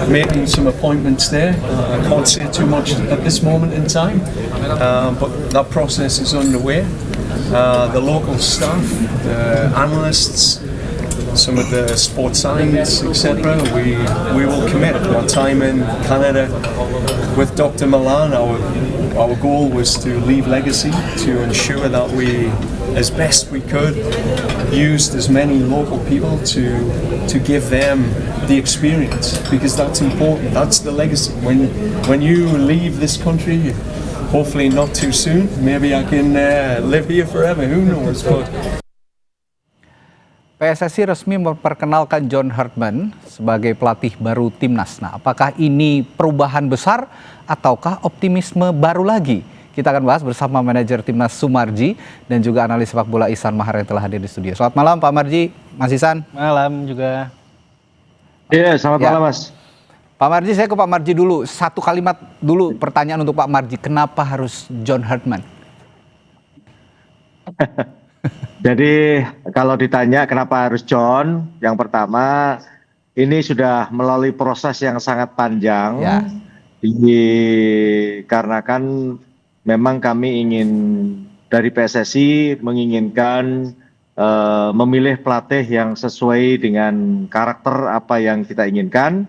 making some appointments there. I can't say too much at this moment in time, but that process is underway. The local staff, the analysts, some of the sports science, etc. We will commit our time in Canada with Dr. Milan. Our goal was to leave legacy, to ensure that we, as best we could, used as many local people to give them the experience, because that's important. That's the legacy. When you leave this country, hopefully not too soon, maybe I can live here forever, who knows, but PSSI resmi memperkenalkan John Herdman sebagai pelatih baru timnas. Nah, apakah ini perubahan besar ataukah optimisme baru lagi? Kita akan bahas bersama manajer timnas Sumarji dan juga analis sepak bola Ihsan Mahar yang telah hadir di studio. Selamat malam Pak Marji, Mas Ihsan. Malam juga. Iya, selamat malam Mas. Pak Marji, saya ke Pak Marji dulu. Satu kalimat dulu pertanyaan untuk Pak Marji. Kenapa harus John Herdman? Jadi kalau ditanya kenapa harus John, yang pertama ini sudah melalui proses yang sangat panjang. Ya. Dikarenakan memang kami ingin dari PSSI menginginkan memilih pelatih yang sesuai dengan karakter apa yang kita inginkan,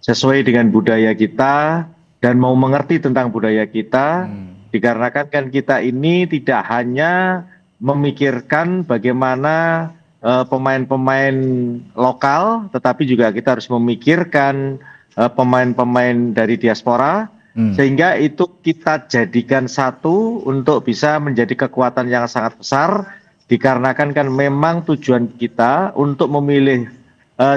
sesuai dengan budaya kita dan mau mengerti tentang budaya kita. Dikarenakan kan kita ini tidak hanya memikirkan bagaimana pemain-pemain lokal, tetapi juga kita harus memikirkan pemain-pemain dari diaspora, sehingga itu kita jadikan satu untuk bisa menjadi kekuatan yang sangat besar. Dikarenakan kan memang tujuan kita untuk memilih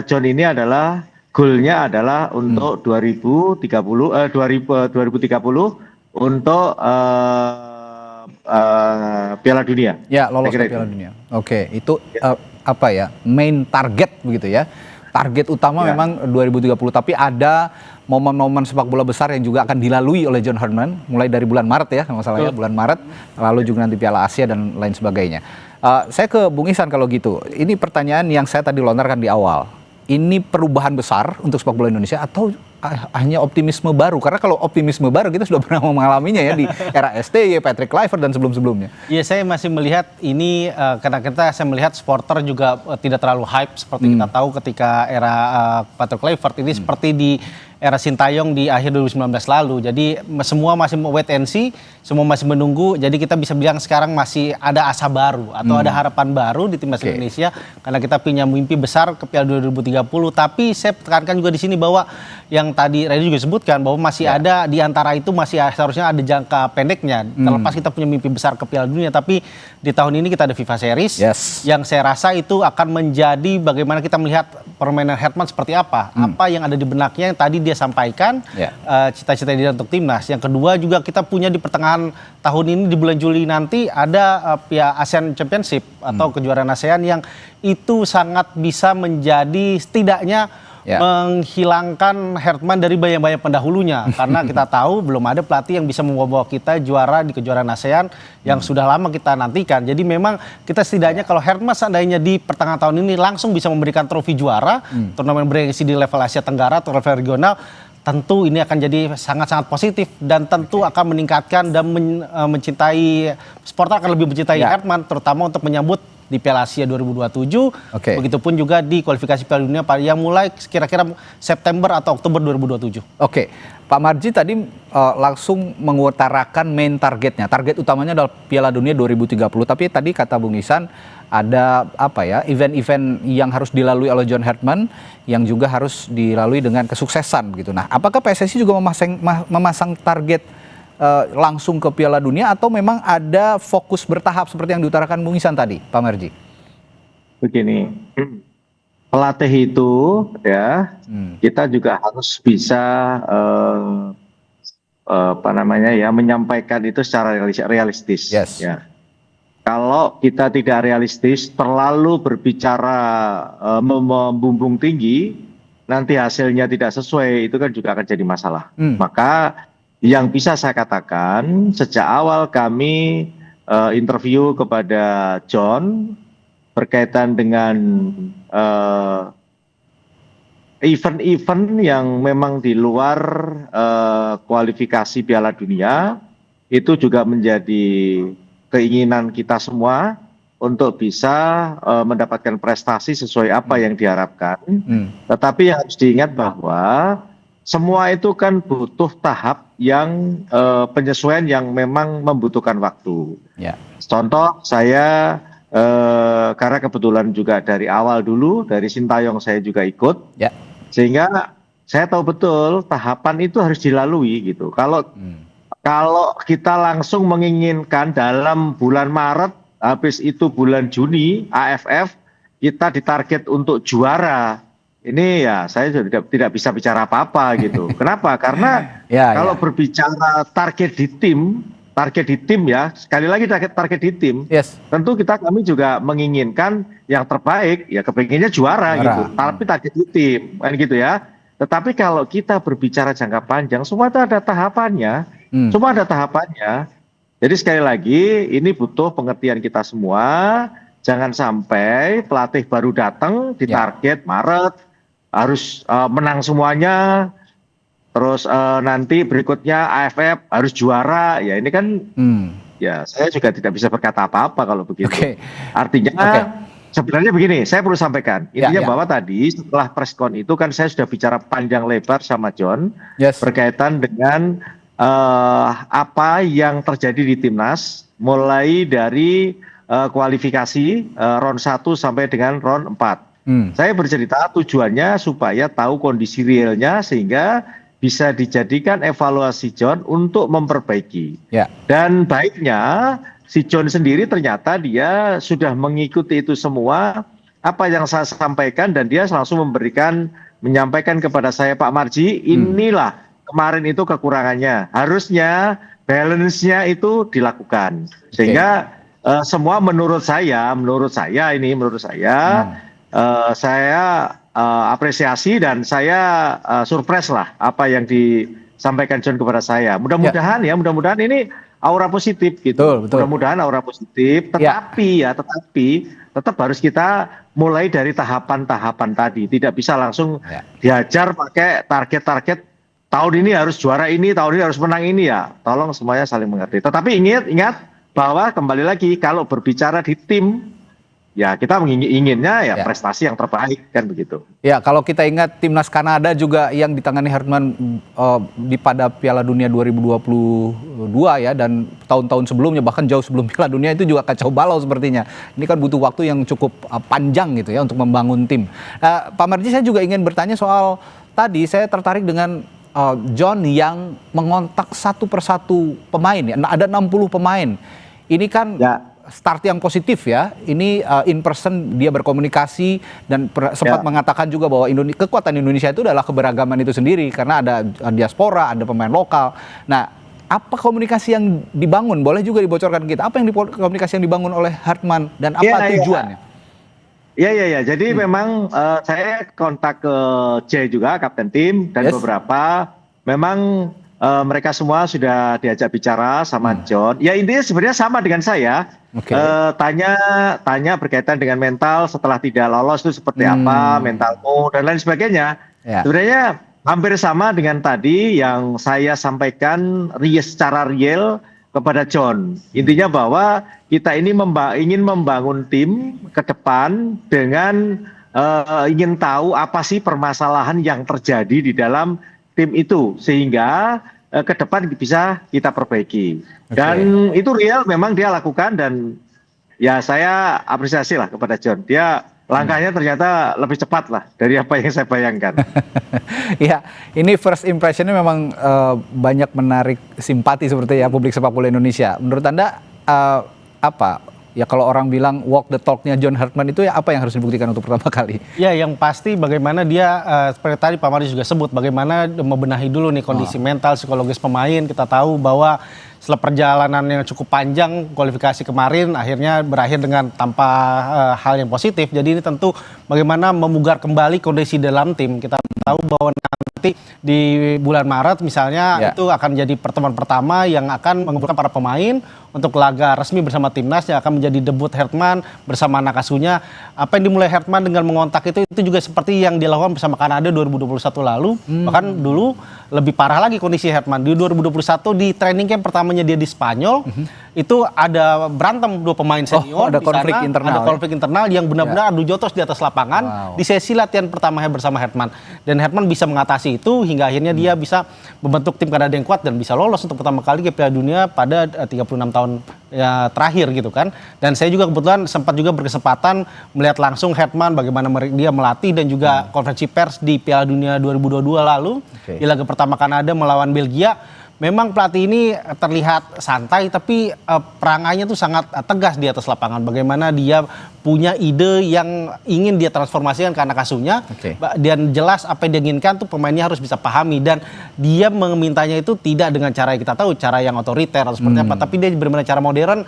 John ini adalah goalnya adalah untuk 2030 untuk Piala Dunia. Ya, lolos ke Piala Dunia. Oke, itu apa ya? Main target begitu ya. Target utama memang 2030, tapi ada momen-momen sepak bola besar yang juga akan dilalui oleh John Herdman mulai dari bulan Maret ya, kalau salah ya, bulan Maret, lalu juga nanti Piala Asia dan lain sebagainya. Saya ke Bung Ihsan kalau gitu. Ini pertanyaan yang saya tadi lontarkan di awal. Ini perubahan besar untuk sepak bola Indonesia atau hanya optimisme baru? Karena kalau optimisme baru kita sudah pernah mengalaminya ya di era STY, Patrick Kluivert dan sebelum-sebelumnya. Iya, saya masih melihat ini karena saya melihat supporter juga tidak terlalu hype seperti kita tahu ketika era Patrick Kluivert ini seperti di era Sintayong di akhir 2019 lalu. Jadi semua masih wait and see, semua masih menunggu. Jadi kita bisa bilang sekarang masih ada asa baru atau ada harapan baru di timnas Indonesia karena kita punya mimpi besar ke Piala 2030. Tapi saya tekankan juga di sini bahwa yang tadi Reddy juga sebutkan bahwa masih ada di antara itu masih seharusnya ada jangka pendeknya. Terlepas kita punya mimpi besar ke Piala Dunia, tapi di tahun ini kita ada FIFA Series yang saya rasa itu akan menjadi bagaimana kita melihat permainan Herdman seperti apa. Apa yang ada di benaknya yang tadi dia sampaikan, cita-cita dia untuk timnas. Yang kedua juga kita punya di pertengahan tahun ini di bulan Juli nanti ada Piala ASEAN Championship atau kejuaraan ASEAN yang itu sangat bisa menjadi setidaknya menghilangkan Herman dari bayang-bayang pendahulunya. Karena kita tahu belum ada pelatih yang bisa membawa kita juara di kejuaraan ASEAN yang sudah lama kita nantikan. Jadi memang kita setidaknya kalau Herman seandainya di pertengahan tahun ini langsung bisa memberikan trofi juara, turnamen bergengsi di level Asia Tenggara atau level regional, tentu ini akan jadi sangat-sangat positif dan tentu akan meningkatkan dan mencintai supporter akan lebih mencintai Herman, terutama untuk menyambut di Piala Asia 2027. Begitupun juga di kualifikasi Piala Dunia yang mulai kira-kira September atau Oktober 2027. Pak Marji tadi langsung mengutarakan main targetnya. Target utamanya adalah Piala Dunia 2030. Tapi tadi kata Bung Ihsan ada event-event yang harus dilalui oleh John Herman yang juga harus dilalui dengan kesuksesan gitu. Nah, apakah PSSI juga memasang target langsung ke Piala Dunia atau memang ada fokus bertahap seperti yang diutarakan Bung Ihsan tadi, Pak Marji? Begini, pelatih itu kita juga harus bisa menyampaikan itu secara realistis. Ya. Kalau kita tidak realistis, terlalu berbicara membumbung tinggi, nanti hasilnya tidak sesuai, itu kan juga akan jadi masalah. Maka yang bisa saya katakan, sejak awal kami interview kepada John berkaitan dengan event-event yang memang di luar kualifikasi Piala Dunia, itu juga menjadi keinginan kita semua untuk bisa mendapatkan prestasi sesuai apa yang diharapkan. Tetapi yang harus diingat bahwa semua itu kan butuh tahap yang penyesuaian yang memang membutuhkan waktu. Contoh saya karena kebetulan juga dari awal dulu dari Sintayong saya juga ikut, sehingga saya tahu betul tahapan itu harus dilalui gitu. Kalau kita langsung menginginkan dalam bulan Maret, habis itu bulan Juni AFF kita ditarget untuk juara, ini ya saya sudah tidak bisa bicara apa-apa gitu. Kenapa? Karena kalau berbicara target di tim ya, sekali lagi target di tim, tentu kami juga menginginkan yang terbaik, ya kepengennya juara gitu. Tapi target di tim kan gitu ya. Tetapi kalau kita berbicara jangka panjang, semua itu ada tahapannya. Semua ada tahapannya. Jadi sekali lagi ini butuh pengertian kita semua. Jangan sampai pelatih baru datang di target Maret harus menang semuanya. Terus nanti berikutnya AFF harus juara. Ya ini kan ya saya juga tidak bisa berkata apa-apa kalau begitu. Artinya sebenarnya begini, saya perlu sampaikan. Intinya bahwa tadi setelah preskon itu kan saya sudah bicara panjang lebar sama John berkaitan dengan apa yang terjadi di timnas mulai dari kualifikasi round 1 sampai dengan round 4. Saya bercerita tujuannya supaya tahu kondisi realnya sehingga bisa dijadikan evaluasi John untuk memperbaiki. Dan baiknya si John sendiri ternyata dia sudah mengikuti itu semua apa yang saya sampaikan dan dia langsung menyampaikan kepada saya, Pak Marji, inilah kemarin itu kekurangannya, harusnya balance-nya itu dilakukan sehingga semua menurut saya saya apresiasi dan saya surprise lah apa yang disampaikan John kepada saya. Mudah-mudahan ini aura positif gitu. Mudah-mudahan aura positif, tetapi tetap harus kita mulai dari tahapan-tahapan tadi, tidak bisa langsung diajar pakai target-target. Tahun ini harus juara ini, tahun ini harus menang ini ya. Tolong semuanya saling mengerti. Tetapi ingat bahwa kembali lagi kalau berbicara di tim, ya kita inginnya ya prestasi yang terbaik kan begitu. Ya kalau kita ingat timnas Kanada juga yang ditangani Herman pada Piala Dunia 2022 ya, dan tahun-tahun sebelumnya bahkan jauh sebelum Piala Dunia itu juga kacau balau sepertinya. Ini kan butuh waktu yang cukup panjang gitu ya untuk membangun tim. Pak Marji, saya juga ingin bertanya soal tadi saya tertarik dengan John yang mengontak satu persatu pemain ya. Ada 60 pemain. Ini kan start yang positif ya. Ini in person dia berkomunikasi dan sempat mengatakan juga bahwa kekuatan Indonesia itu adalah keberagaman itu sendiri karena ada diaspora, ada pemain lokal. Nah, apa komunikasi yang dibangun? Boleh juga dibocorkan kita. Apa yang komunikasi yang dibangun oleh Herman dan apa tujuannya? Iya. Jadi memang saya kontak ke Jay juga, kapten tim, dan beberapa memang mereka semua sudah diajak bicara sama John. Ya intinya sebenarnya sama dengan saya. Tanya berkaitan dengan mental setelah tidak lolos itu seperti apa, mentalmu dan lain sebagainya. Sebenarnya hampir sama dengan tadi yang saya sampaikan secara real kepada John. Intinya bahwa kita ini ingin membangun tim ke depan dengan ingin tahu apa sih permasalahan yang terjadi di dalam tim itu sehingga ke depan bisa kita perbaiki. Dan itu real memang dia lakukan dan ya saya apresiasi lah kepada John. Dia langkahnya ternyata lebih cepat lah dari apa yang saya bayangkan. Ya, ini first impressionnya memang banyak menarik simpati seperti ya publik sepak bola Indonesia. Menurut Anda apa? Ya kalau orang bilang walk the talk-nya John Hartman itu ya apa yang harus dibuktikan untuk pertama kali? Ya yang pasti bagaimana dia seperti tadi Pak Mari juga sebut bagaimana membenahi dulu nih kondisi mental, psikologis pemain. Kita tahu bahwa setelah perjalanan yang cukup panjang kualifikasi kemarin akhirnya berakhir dengan tanpa hal yang positif. Jadi ini tentu bagaimana memugar kembali kondisi dalam tim. Kita tahu bahwa nanti di bulan Maret misalnya itu akan jadi pertemuan pertama yang akan mengumpulkan para pemain untuk laga resmi bersama timnas yang akan menjadi debut Hartman bersama anak asuhnya. Apa yang dimulai Hartman dengan mengontak itu juga seperti yang dilakukan bersama Kanada 2021 lalu. Bahkan dulu lebih parah lagi kondisi Hartman. Di 2021 di training camp pertamanya dia di Spanyol, itu ada berantem dua pemain senior. Ada konflik internal. Ada konflik internal yang benar-benar adu jotos di atas lapangan di sesi latihan pertamanya bersama Hartman. Dan Hartman bisa mengatasi itu hingga akhirnya dia bisa membentuk tim Kanada yang kuat dan bisa lolos untuk pertama kali ke Piala Dunia pada 36 tahun terakhir gitu kan. Dan saya juga kebetulan sempat juga berkesempatan melihat langsung Hartman bagaimana dia melatih dan juga konferensi pers di Piala Dunia 2022 lalu di laga pertama Kanada melawan Belgia. Memang pelatih ini terlihat santai tapi perangannya tuh sangat tegas di atas lapangan. Bagaimana dia punya ide yang ingin dia transformasikan ke anak asuhnya dan jelas apa yang dia inginkan tuh pemainnya harus bisa pahami dan dia memintanya itu tidak dengan cara yang kita tahu, cara yang otoriter atau seperti apa, tapi dia benar-benar cara modern.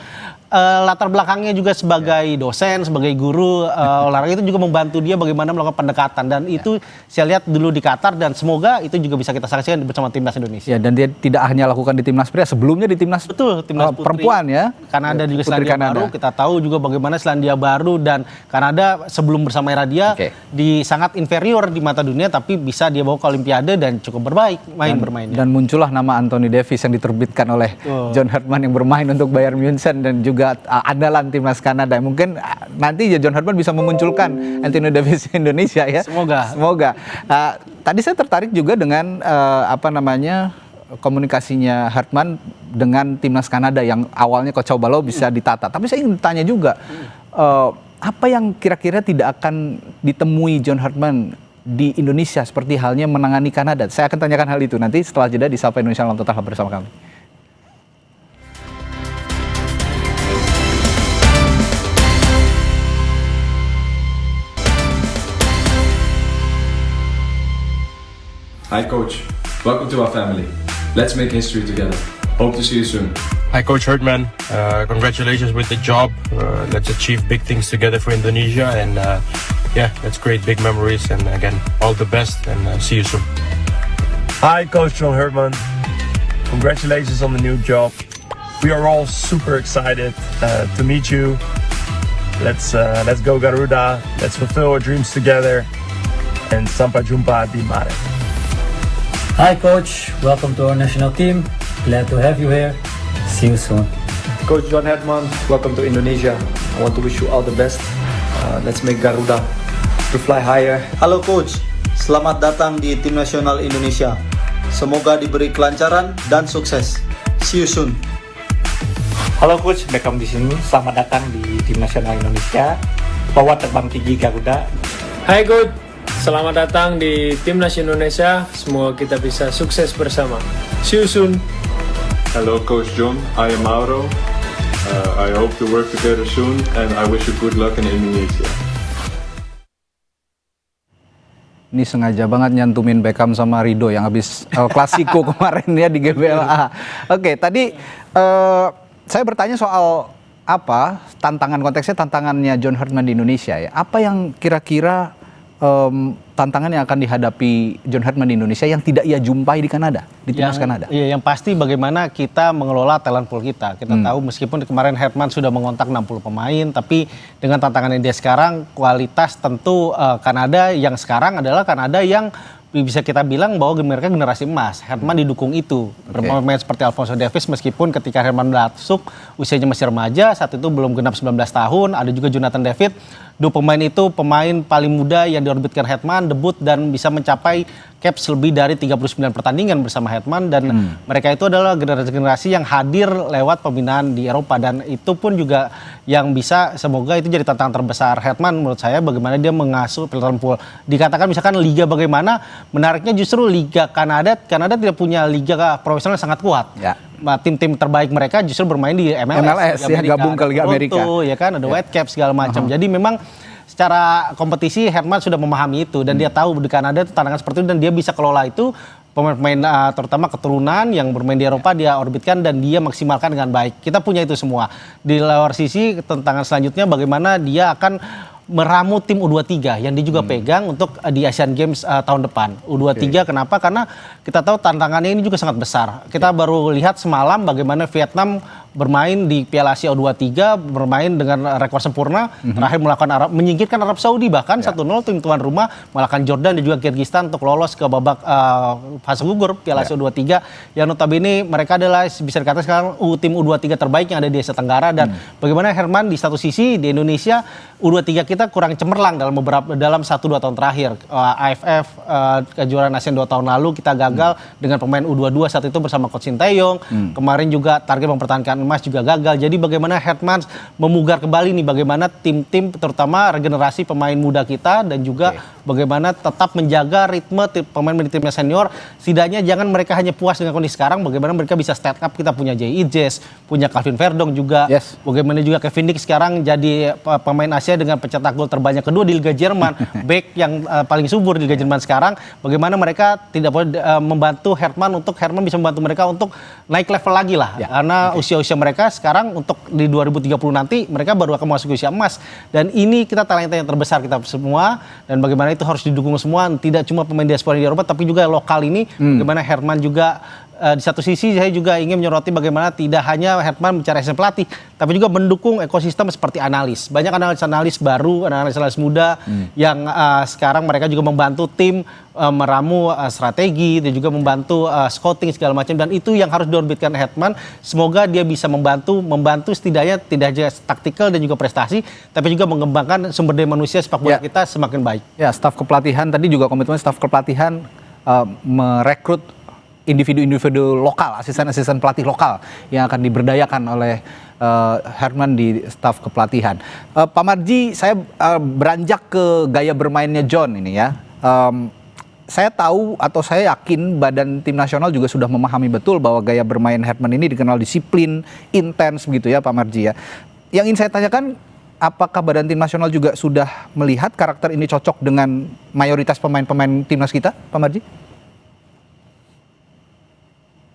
Latar belakangnya juga sebagai dosen, sebagai guru olahraga itu juga membantu dia bagaimana melakukan pendekatan dan itu saya lihat dulu di Qatar dan semoga itu juga bisa kita saksikan bersama timnas Indonesia. Ya, dan dia tidak hanya lakukan di timnas pria, sebelumnya di timnas timnas perempuan ya. Kanada juga Selandia Baru, kita tahu juga bagaimana Selandia Baru dan Kanada sebelum bersama era dia di sangat inferior di mata dunia tapi bisa dia bawa ke Olimpiade dan cukup bermainnya. Dan muncullah nama Anthony Davis yang diterbitkan oleh John Hartman yang bermain untuk Bayern Munchen dan juga andalan timnas Kanada. Mungkin nanti John Hartman bisa memunculkan Anthony Davis di Indonesia ya. Semoga. Tadi saya tertarik juga dengan komunikasinya Hartman dengan timnas Kanada yang awalnya Kocau Balau bisa ditata. Tapi saya ingin tanya juga apa yang kira-kira tidak akan ditemui John Hartman di Indonesia seperti halnya menangani Kanada. Saya akan tanyakan hal itu nanti setelah jeda di Sapa Indonesia Malam. Tetaplah bersama kami. Hi coach, welcome to our family. Let's make history together. Hope to see you soon. Hi Coach Hartman, congratulations with the job. Let's achieve big things together for Indonesia and let's create big memories and again, all the best and see you soon. Hi Coach John Hartman, congratulations on the new job. We are all super excited to meet you. Let's go Garuda, let's fulfill our dreams together and sampai jumpa di Maret. Hi Coach, welcome to our national team. Glad to have you here. See you soon. Coach John Hartman, welcome to Indonesia. I want to wish you all the best. Let's make Garuda to fly higher. Halo Coach, selamat datang di Tim Nasional Indonesia. Semoga diberi kelancaran dan sukses. See you soon. Halo Coach, Beckham di sini. Selamat datang di Tim Nasional Indonesia. Bawa terbang tinggi Garuda. Hai Coach, selamat datang di Timnas Indonesia. Semoga kita bisa sukses bersama. See you soon. Hello Coach John, I am Mauro. I hope to work together soon and I wish you good luck in Indonesia. Ini sengaja banget nyantumin Beckham sama Rido yang habis Klasiko kemarin ya di GBLA. Oke, tadi saya bertanya soal apa konteksnya tantangannya John Herdman di Indonesia ya? Apa yang kira-kira tantangan yang akan dihadapi John Herdman di Indonesia yang tidak ia jumpai di Kanada, di timnas Kanada? Iya, yang pasti bagaimana kita mengelola talent pool kita. Kita tahu meskipun kemarin Herdman sudah mengontak 60 pemain, tapi dengan tantangan yang dia sekarang, kualitas tentu Kanada yang sekarang adalah Kanada yang bisa kita bilang bahwa mereka generasi emas. Herdman didukung itu. Bermain seperti Alphonso Davies meskipun ketika Herdman masuk usianya masih remaja, saat itu belum genap 19 tahun. Ada juga Jonathan David. Dua pemain itu pemain paling muda yang diorbitkan Herdman, debut dan bisa mencapai caps lebih dari 39 pertandingan bersama Herdman, dan mereka itu adalah generasi yang hadir lewat pembinaan di Eropa, dan itu pun juga yang bisa, semoga itu jadi tantangan terbesar Herdman menurut saya, bagaimana dia mengasuh talent pool. Dikatakan misalkan liga bagaimana, menariknya justru Liga Kanada tidak punya liga profesional yang sangat kuat. Ya. Tim-tim terbaik mereka justru bermain di MLS ya, gabung ke Liga Amerika. Ya kan, ada Whitecaps segala macam. Jadi memang secara kompetisi Herdman sudah memahami itu, dan dia tahu di Kanada itu tantangan seperti itu, dan dia bisa kelola itu. Pemain-pemain terutama keturunan yang bermain di Eropa dia orbitkan dan dia maksimalkan dengan baik. Kita punya itu semua. Di luar sisi tantangan selanjutnya bagaimana dia akan meramu tim U23 yang dia juga pegang untuk di Asian Games tahun depan. U23 kenapa? Karena kita tahu tantangannya ini juga sangat besar. Kita baru lihat semalam bagaimana Vietnam bermain di Piala Asia U23, bermain dengan rekor sempurna, terakhir menyingkirkan Arab Saudi, bahkan 1-0 tim tuan rumah mengalahkan Jordan dan juga Kyrgyzstan untuk lolos ke babak fase gugur Piala Asia U23, yang notabene mereka adalah bisa dikatakan sekarang tim U23 terbaik yang ada di Asia Tenggara. Dan bagaimana Herdman di satu sisi di Indonesia U23 kita kurang cemerlang dalam 1-2 tahun terakhir. AFF kejuaraan ASEAN 2 tahun lalu kita gagal dengan pemain U22 saat itu bersama Coach Sinteyong. Kemarin juga target mempertahankan emas juga gagal. Jadi bagaimana Herdman memugar kembali nih, bagaimana tim-tim terutama regenerasi pemain muda kita, dan juga bagaimana tetap menjaga ritme pemain di timnya senior. Setidaknya jangan mereka hanya puas dengan kondisi sekarang, bagaimana mereka bisa step up. Kita punya Jay Ijes, punya Calvin Verdong juga. Bagaimana juga Kevin Dix sekarang jadi pemain Asia dengan pencetak gol terbanyak kedua di Liga Jerman. Back yang paling subur di Liga Jerman sekarang. Bagaimana mereka tidak boleh membantu Herdman bisa membantu mereka untuk naik level lagi lah. Karena usia-usia mereka sekarang untuk di 2030 nanti mereka baru akan masuk usia emas, dan ini kita talenta yang terbesar kita semua, dan bagaimana itu harus didukung semua, tidak cuma pemain diaspora di Eropa tapi juga lokal ini. Bagaimana Herdman juga di satu sisi saya juga ingin menyoroti bagaimana tidak hanya Herdman mencari asisten pelatih, tapi juga mendukung ekosistem seperti analis. Banyak analis baru, analis muda yang sekarang mereka juga membantu tim meramu strategi dan juga membantu scouting segala macam, dan itu yang harus diorbitkan Herdman. Semoga dia bisa membantu setidaknya tidak hanya taktikal dan juga prestasi, tapi juga mengembangkan sumber daya manusia sepak bola kita semakin baik. Ya, staf kepelatihan tadi juga komitmen staf kepelatihan merekrut individu-individu lokal, asisten-asisten pelatih lokal yang akan diberdayakan oleh Herdman di staf kepelatihan. Pak Marji, saya beranjak ke gaya bermainnya John ini ya. Saya tahu atau saya yakin badan tim nasional juga sudah memahami betul bahwa gaya bermain Herdman ini dikenal disiplin, intens begitu ya Pak Marji ya. Yang ingin saya tanyakan, apakah badan tim nasional juga sudah melihat karakter ini cocok dengan mayoritas pemain-pemain timnas kita, Pak Marji?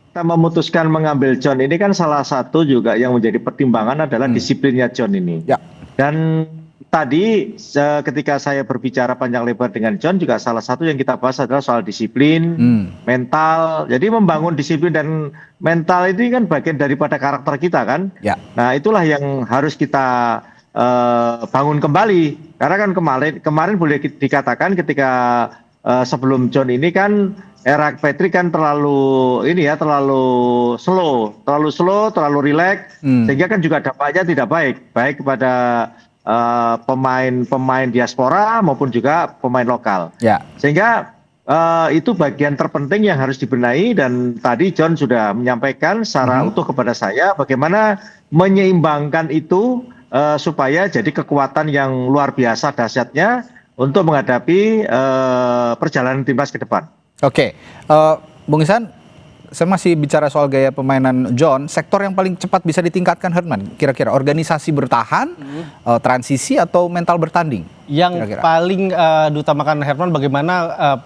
Kita memutuskan mengambil John ini kan salah satu juga yang menjadi pertimbangan adalah disiplinnya John ini. Dan tadi ketika saya berbicara panjang lebar dengan John juga salah satu yang kita bahas adalah soal disiplin, mental. Jadi membangun disiplin dan mental itu kan bagian daripada karakter kita kan. Nah itulah yang harus kita bangun kembali. Karena kan kemarin boleh dikatakan ketika sebelum John ini kan era Patrick kan terlalu slow, terlalu rileks, sehingga kan juga dampaknya tidak baik kepada pemain diaspora maupun juga pemain lokal. Sehingga itu bagian terpenting yang harus dibenahi, dan tadi John sudah menyampaikan secara utuh kepada saya bagaimana menyeimbangkan itu supaya jadi kekuatan yang luar biasa dahsyatnya untuk menghadapi perjalanan timnas ke depan. Oke, Bung Ihsan, saya masih bicara soal gaya permainan John. Sektor yang paling cepat bisa ditingkatkan Herdman, kira-kira organisasi bertahan, transisi atau mental bertanding? Yang kira-kira? paling diutamakan Herman bagaimana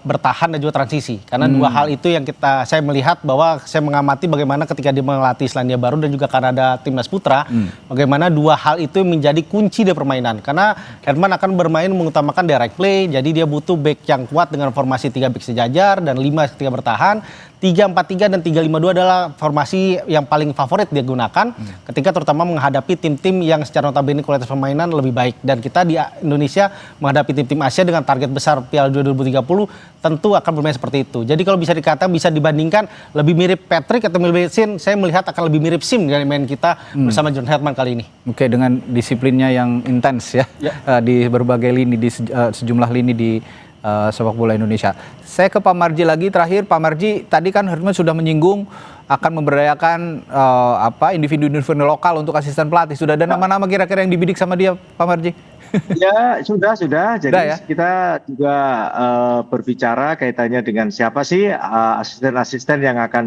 bertahan dan juga transisi. Karena dua hal itu yang saya melihat bahwa saya mengamati bagaimana ketika dia melatih Selandia Baru dan juga Kanada Timnas Putra, bagaimana dua hal itu menjadi kunci dari permainan. Karena Herman akan bermain mengutamakan direct play, jadi dia butuh back yang kuat dengan formasi 3 back sejajar dan 5 ketika bertahan. 3-4-3 dan 3-5-2 adalah formasi yang paling favorit dia gunakan ketika terutama menghadapi tim-tim yang secara notabene kualitas permainan lebih baik. Dan kita di Indonesia menghadapi tim-tim Asia dengan target besar Piala Dunia 2030 tentu akan bermain seperti itu. Jadi kalau bisa dikatakan, bisa dibandingkan lebih mirip Patrick atau Milbetsin, saya melihat akan lebih mirip Sim dari main kita bersama John Herman kali ini. Oke, dengan disiplinnya yang intens ya, di berbagai lini, di sejumlah lini di sepak bola Indonesia. Saya ke Pak Marji lagi terakhir. Pak Marji, tadi kan Herman sudah menyinggung akan memberdayakan individu-individu lokal untuk asisten pelatih. Sudah ada nama-nama kira-kira yang dibidik sama dia, Pak Marji? Ya, sudah. Jadi ya? kita juga berbicara kaitannya dengan siapa sih asisten-asisten yang akan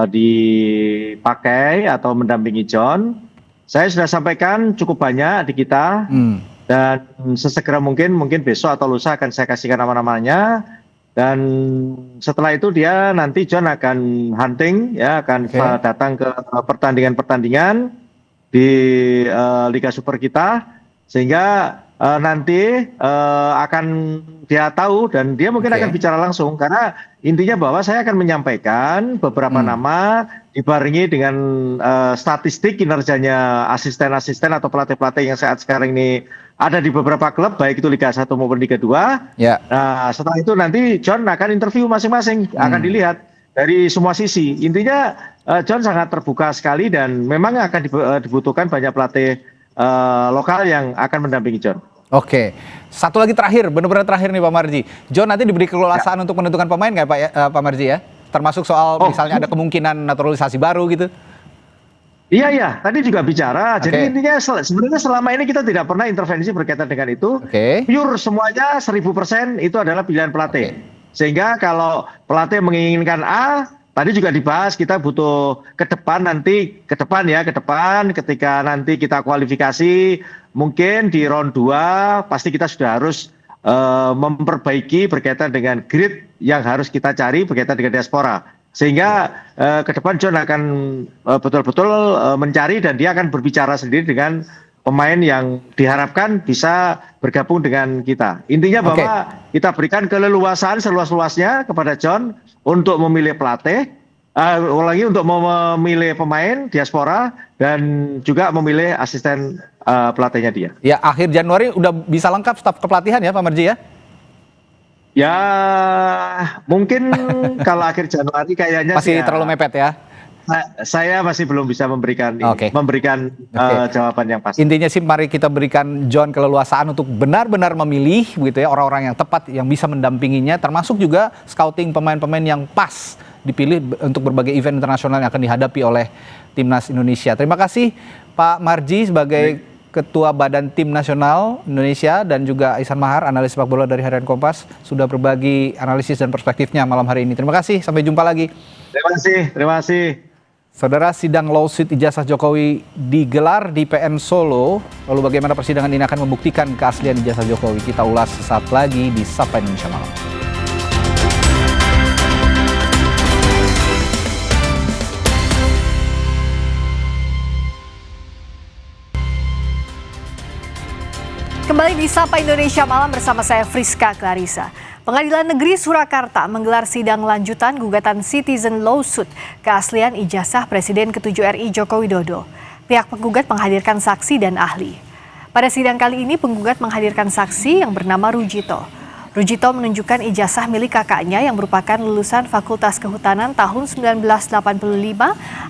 dipakai atau mendampingi John. Saya sudah sampaikan cukup banyak di kita. Dan sesegera mungkin besok atau lusa akan saya kasihkan nama-namanya. Dan setelah itu dia nanti John akan hunting, ya akan datang ke pertandingan-pertandingan di Liga Super kita, sehingga nanti akan dia tahu dan dia mungkin akan bicara langsung, karena intinya bahwa saya akan menyampaikan beberapa nama dibarengi dengan statistik kinerjanya asisten-asisten atau pelatih-pelatih yang saat sekarang ini ada di beberapa klub, baik itu Liga 1 maupun Liga 2. Ya. Nah, setelah itu nanti John akan interview masing-masing, akan dilihat dari semua sisi. Intinya John sangat terbuka sekali dan memang akan dibutuhkan banyak pelatih lokal yang akan mendampingi John. Oke, satu lagi terakhir, benar-benar terakhir nih Pak Marji. John nanti diberi keleluasaan untuk menentukan pemain nggak Pak Marji ya? Termasuk soal misalnya ada kemungkinan naturalisasi baru gitu. Iya, tadi juga bicara. Jadi intinya sebenarnya selama ini kita tidak pernah intervensi berkaitan dengan itu. Pure semuanya 1000% itu adalah pilihan pelatih. Sehingga kalau pelatih menginginkan A, tadi juga dibahas kita butuh ke depan ketika nanti kita kualifikasi mungkin di round 2 pasti kita sudah harus memperbaiki berkaitan dengan grid yang harus kita cari berkaitan dengan diaspora. Sehingga ke depan John akan betul-betul mencari dan dia akan berbicara sendiri dengan pemain yang diharapkan bisa bergabung dengan kita. Intinya bahwa kita berikan keleluasaan seluas-luasnya kepada John untuk memilih pelatih, untuk memilih pemain diaspora dan juga memilih asisten pelatihnya dia. Ya, akhir Januari udah bisa lengkap staf kepelatihan ya Pak Marji ya? Ya, mungkin kalau akhir Januari kayaknya masih terlalu mepet ya. Saya masih belum bisa memberikan jawaban yang pasti. Intinya sih mari kita berikan John keleluasaan untuk benar-benar memilih begitu ya orang-orang yang tepat yang bisa mendampinginya, termasuk juga scouting pemain-pemain yang pas dipilih untuk berbagai event internasional yang akan dihadapi oleh Timnas Indonesia. Terima kasih Pak Marji sebagai Ketua Badan Tim Nasional Indonesia dan juga Ihsan Mahar, analis sepak bola dari Harian Kompas, sudah berbagi analisis dan perspektifnya malam hari ini. Terima kasih, sampai jumpa lagi. Terima kasih. Saudara, sidang lawsuit ijazah Jokowi digelar di PN Solo. Lalu bagaimana persidangan ini akan membuktikan keaslian ijazah Jokowi? Kita ulas sesaat lagi di Sapa Indonesia Malam. Kembali di Sapa Indonesia Malam bersama saya Friska Clarissa. Pengadilan Negeri Surakarta menggelar sidang lanjutan gugatan citizen lawsuit keaslian ijazah Presiden ke-7 RI Joko Widodo. Pihak penggugat menghadirkan saksi dan ahli. Pada sidang kali ini penggugat menghadirkan saksi yang bernama Rujito. Rujito menunjukkan ijazah milik kakaknya yang merupakan lulusan Fakultas Kehutanan tahun 1985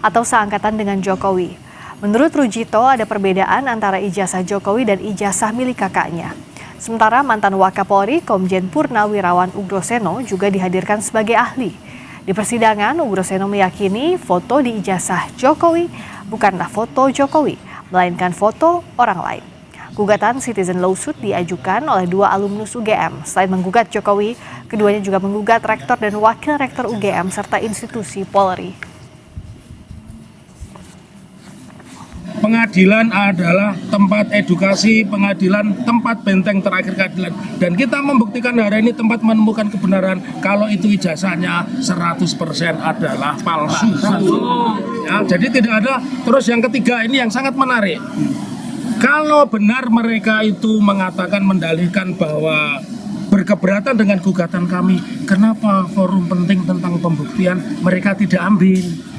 atau seangkatan dengan Jokowi. Menurut Rujito, ada perbedaan antara ijazah Jokowi dan ijazah milik kakaknya. Sementara mantan Wakapolri Komjen Purnawirawan Ugroseno juga dihadirkan sebagai ahli. Di persidangan, Ugroseno meyakini foto di ijazah Jokowi bukanlah foto Jokowi, melainkan foto orang lain. Gugatan citizen lawsuit diajukan oleh 2 alumnus UGM. Selain menggugat Jokowi, keduanya juga menggugat rektor dan wakil rektor UGM serta institusi Polri. pengadilan adalah tempat edukasi, pengadilan tempat benteng terakhir keadilan. Dan kita membuktikan hari ini tempat menemukan kebenaran kalau itu ijazahnya 100% adalah palsu. Ya, jadi tidak ada. Terus yang ketiga ini yang sangat menarik. Kalau benar mereka itu mengatakan mendalilkan bahwa berkeberatan dengan gugatan kami, kenapa forum penting tentang pembuktian mereka tidak ambil?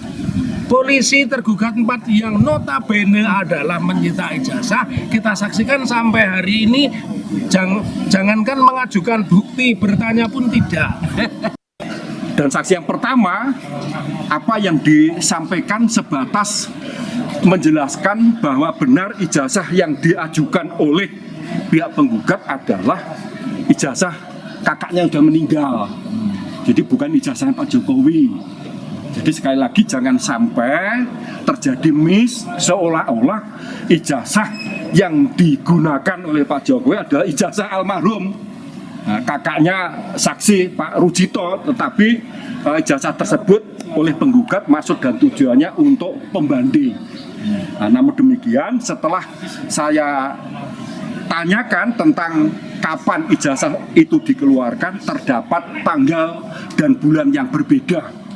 Polisi tergugat 4 yang notabene adalah menyita ijazah, kita saksikan sampai hari ini jangankan mengajukan bukti, bertanya pun tidak. Dan saksi yang pertama, apa yang disampaikan sebatas menjelaskan bahwa benar ijazah yang diajukan oleh pihak penggugat adalah ijazah kakaknya yang sudah meninggal. Jadi bukan ijazah Pak Jokowi. Jadi sekali lagi jangan sampai terjadi miss seolah-olah ijazah yang digunakan oleh Pak Jokowi adalah ijazah almarhum. Nah, kakaknya saksi Pak Rujito, tetapi ijazah tersebut oleh penggugat maksud dan tujuannya untuk pembanding. Nah, namun demikian setelah saya tanyakan tentang kapan ijazah itu dikeluarkan, terdapat tanggal dan bulan yang berbeda.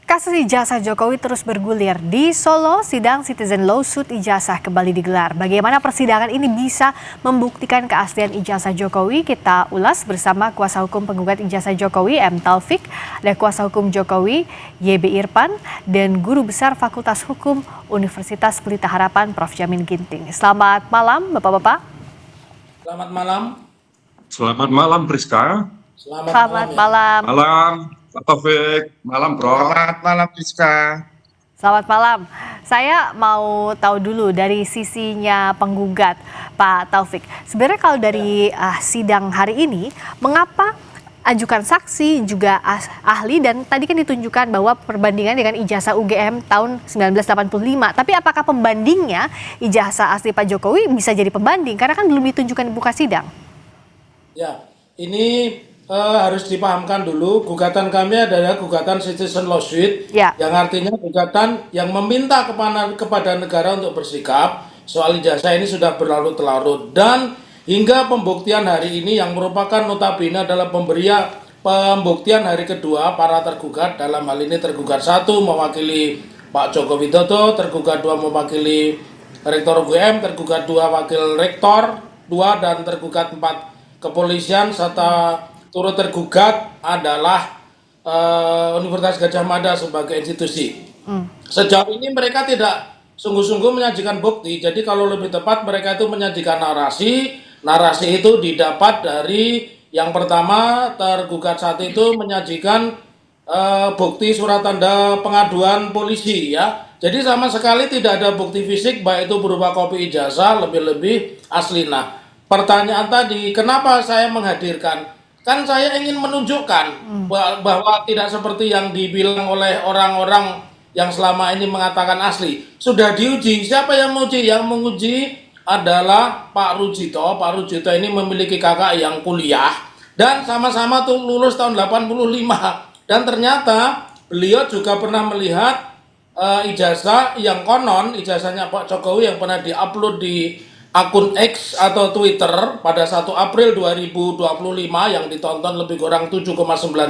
Kasus ijazah Jokowi terus bergulir. Di Solo, sidang Citizen Lawsuit ijazah kembali digelar. Bagaimana persidangan ini bisa membuktikan keaslian ijazah Jokowi? Kita ulas bersama kuasa hukum penggugat ijazah Jokowi, M. Taufik, dan kuasa hukum Jokowi, YB Irfan, dan Guru Besar Fakultas Hukum Universitas Pelita Harapan, Prof. Jamin Ginting. Selamat malam, Bapak-Bapak. Selamat malam. Selamat malam, Priska. Selamat malam. Malam, Pak Taufik. Malam, Bro. Selamat malam, Priska. Selamat malam. Saya mau tahu dulu dari sisinya penggugat, Pak Taufik. Sebenarnya kalau dari sidang hari ini, mengapa ajukan saksi juga ahli dan tadi kan ditunjukkan bahwa perbandingan dengan ijazah UGM tahun 1985. Tapi apakah pembandingnya ijazah asli Pak Jokowi bisa jadi pembanding? Karena kan belum ditunjukkan di buka sidang. Ya, ini harus dipahamkan dulu, gugatan kami adalah gugatan Citizen Lawsuit, yang artinya gugatan yang meminta kepada negara untuk bersikap soal ijazah ini sudah berlarut-larut, dan hingga pembuktian hari ini yang merupakan notabene adalah pembuktian hari kedua para tergugat, dalam hal ini tergugat 1 mewakili Pak Joko Widodo, tergugat 2 mewakili Rektor UGM, tergugat 2 wakil Rektor 2, dan tergugat 4 kepolisian, serta turut tergugat adalah Universitas Gadjah Mada sebagai institusi. Sejauh ini mereka tidak sungguh-sungguh menyajikan bukti, jadi kalau lebih tepat mereka itu menyajikan narasi. Narasi itu didapat dari yang pertama, tergugat 1 itu menyajikan bukti surat tanda pengaduan polisi, ya. Jadi sama sekali tidak ada bukti fisik, baik itu berupa kopi ijazah, lebih-lebih asli. Nah, pertanyaan tadi, kenapa saya menghadirkan? Kan saya ingin menunjukkan bahwa tidak seperti yang dibilang oleh orang-orang yang selama ini mengatakan asli. Sudah diuji. Siapa yang menguji? Yang menguji adalah Pak Rujito. Pak Rujito ini memiliki kakak yang kuliah dan sama-sama tuh lulus tahun 85. Dan ternyata beliau juga pernah melihat ijazah yang konon, ijazahnya Pak Jokowi yang pernah diupload di akun X atau Twitter pada 1 April 2025 yang ditonton lebih kurang 7,9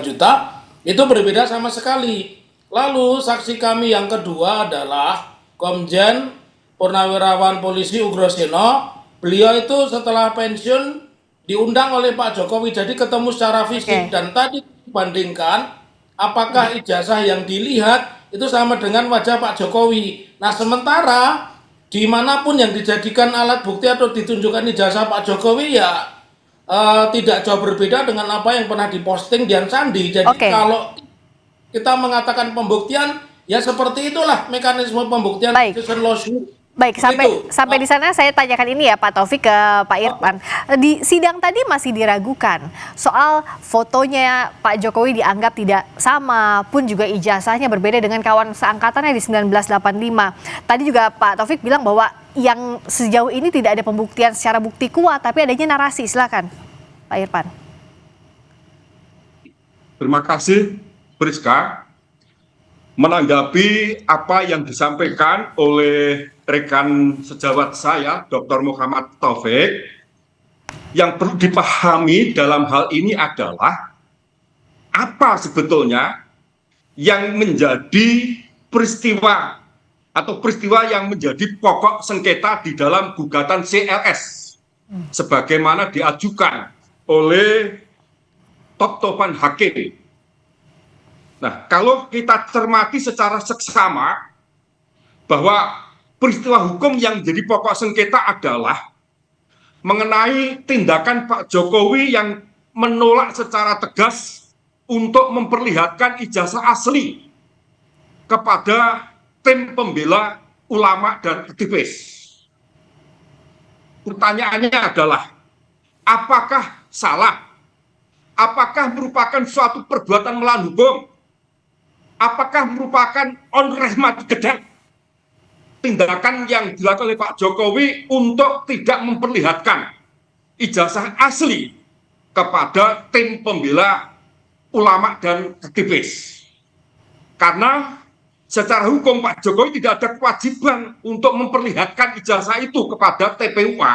juta, itu berbeda sama sekali. Lalu saksi kami yang kedua adalah Komjen Purnawirawan Polisi Ugroseno. Beliau itu setelah pensiun diundang oleh Pak Jokowi, jadi ketemu secara fisik. Dan tadi dibandingkan apakah ijazah yang dilihat itu sama dengan wajah Pak Jokowi. Nah, sementara dimanapun yang dijadikan alat bukti atau ditunjukkan ijazah Pak Jokowi, ya tidak jauh berbeda dengan apa yang pernah diposting Dian Sandi. Jadi kalau kita mengatakan pembuktian, ya seperti itulah mekanisme pembuktian. Baik, sampai di sana saya tanyakan ini ya Pak Taufik ke Pak Irfan. Di sidang tadi masih diragukan soal fotonya Pak Jokowi dianggap tidak sama, pun juga ijazahnya berbeda dengan kawan seangkatannya di 1985. Tadi juga Pak Taufik bilang bahwa yang sejauh ini tidak ada pembuktian secara bukti kuat, tapi adanya narasi. Silakan Pak Irfan. Terima kasih, Priska. menanggapi apa yang disampaikan oleh rekan sejawat saya, Dr. Muhammad Taufik. Yang perlu dipahami dalam hal ini adalah apa sebetulnya yang menjadi peristiwa atau peristiwa yang menjadi pokok sengketa di dalam gugatan CLS sebagaimana diajukan oleh Tovan Hakim. Nah, kalau kita cermati secara seksama bahwa peristiwa hukum yang menjadi pokok sengketa adalah mengenai tindakan Pak Jokowi yang menolak secara tegas untuk memperlihatkan ijazah asli kepada tim pembela ulama dan aktivis. Pertanyaannya adalah, apakah salah? Apakah merupakan suatu perbuatan melawan hukum? Apakah merupakan onreh mati gedang? Tindakan yang dilakukan oleh Pak Jokowi untuk tidak memperlihatkan ijazah asli kepada tim pembela ulama dan aktivis. Karena secara hukum Pak Jokowi tidak ada kewajiban untuk memperlihatkan ijazah itu kepada TPUA.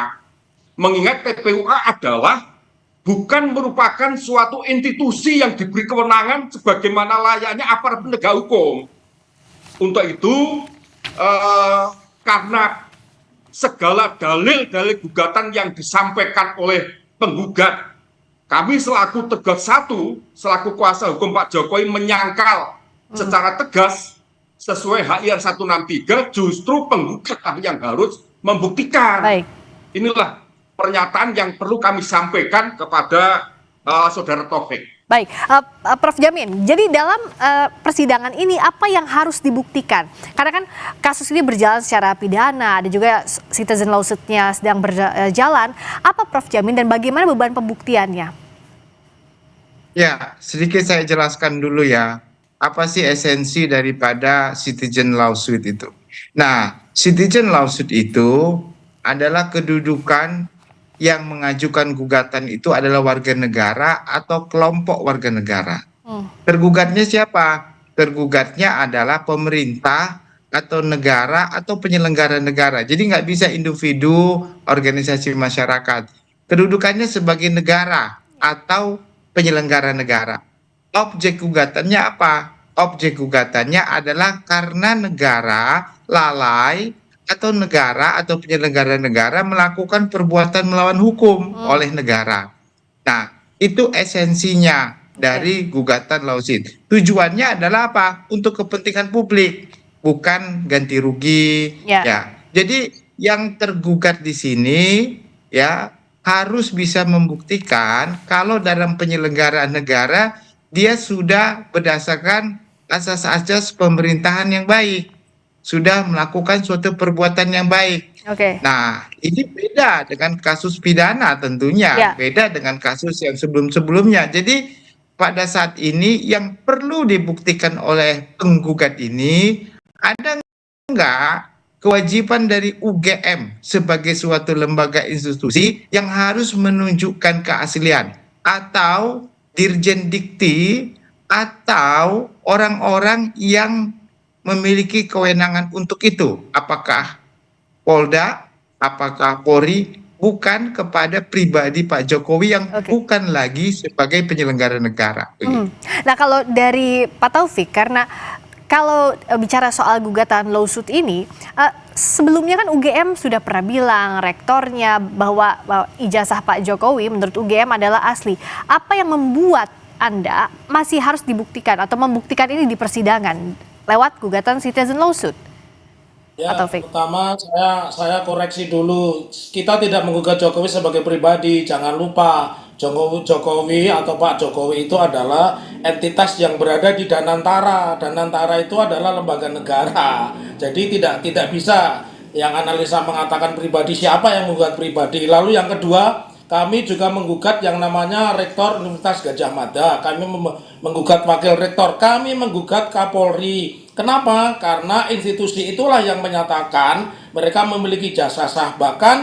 Mengingat TPUA adalah bukan merupakan suatu institusi yang diberi kewenangan sebagaimana layaknya aparat penegak hukum. Untuk itu, karena segala dalil-dalil gugatan yang disampaikan oleh penggugat, kami selaku Tegas 1, selaku kuasa hukum Pak Jokowi menyangkal secara tegas sesuai HIR 163 justru penggugat yang harus membuktikan. Baik. Inilah pernyataan yang perlu kami sampaikan kepada Saudara Taufik. Baik, Prof. Jamin, jadi dalam persidangan ini apa yang harus dibuktikan? Karena kan kasus ini berjalan secara pidana, ada juga citizen lawsuit-nya sedang berjalan. Apa Prof. Jamin dan bagaimana beban pembuktiannya? Ya, sedikit saya jelaskan dulu ya. Apa sih esensi daripada citizen lawsuit itu? Nah, citizen lawsuit itu adalah kedudukan yang mengajukan gugatan itu adalah warga negara atau kelompok warga negara. Tergugatnya siapa? Tergugatnya adalah pemerintah atau negara atau penyelenggara negara. Jadi nggak bisa individu, organisasi masyarakat. Kedudukannya sebagai negara atau penyelenggara negara. Objek gugatannya apa? Objek gugatannya adalah karena negara lalai atau negara atau penyelenggara negara melakukan perbuatan melawan hukum oleh negara. Nah, itu esensinya dari gugatan lawsuit. Tujuannya adalah apa? Untuk kepentingan publik, bukan ganti rugi. Ya. Jadi yang tergugat di sini ya harus bisa membuktikan kalau dalam penyelenggaraan negara dia sudah berdasarkan asas-asas pemerintahan yang baik, sudah melakukan suatu perbuatan yang baik. Nah, ini beda dengan kasus pidana tentunya, beda dengan kasus yang sebelum-sebelumnya. Jadi pada saat ini yang perlu dibuktikan oleh penggugat ini, ada enggak kewajiban dari UGM sebagai suatu lembaga institusi yang harus menunjukkan keaslian, atau Dirjen Dikti, atau orang-orang yang memiliki kewenangan untuk itu, apakah Polda, apakah Polri, bukan kepada pribadi Pak Jokowi yang bukan lagi sebagai penyelenggara negara. Nah, kalau dari Pak Taufik, karena kalau bicara soal gugatan lawsuit ini, sebelumnya kan UGM sudah pernah bilang, rektornya, bahwa ijazah Pak Jokowi menurut UGM adalah asli. Apa yang membuat Anda masih harus dibuktikan atau membuktikan ini di persidangan lewat gugatan citizen lawsuit? Ya, pertama saya koreksi dulu. Kita tidak menggugat Jokowi sebagai pribadi. Jangan lupa, Jokowi atau Pak Jokowi itu adalah entitas yang berada di Danantara. Danantara itu adalah lembaga negara. Jadi tidak bisa yang analisa mengatakan pribadi, siapa yang menggugat pribadi. Lalu yang kedua, kami juga menggugat yang namanya Rektor Universitas Gadjah Mada. Kami menggugat Wakil Rektor. Kami menggugat Kapolri. Kenapa? Karena institusi itulah yang menyatakan mereka memiliki jasa sah. Bahkan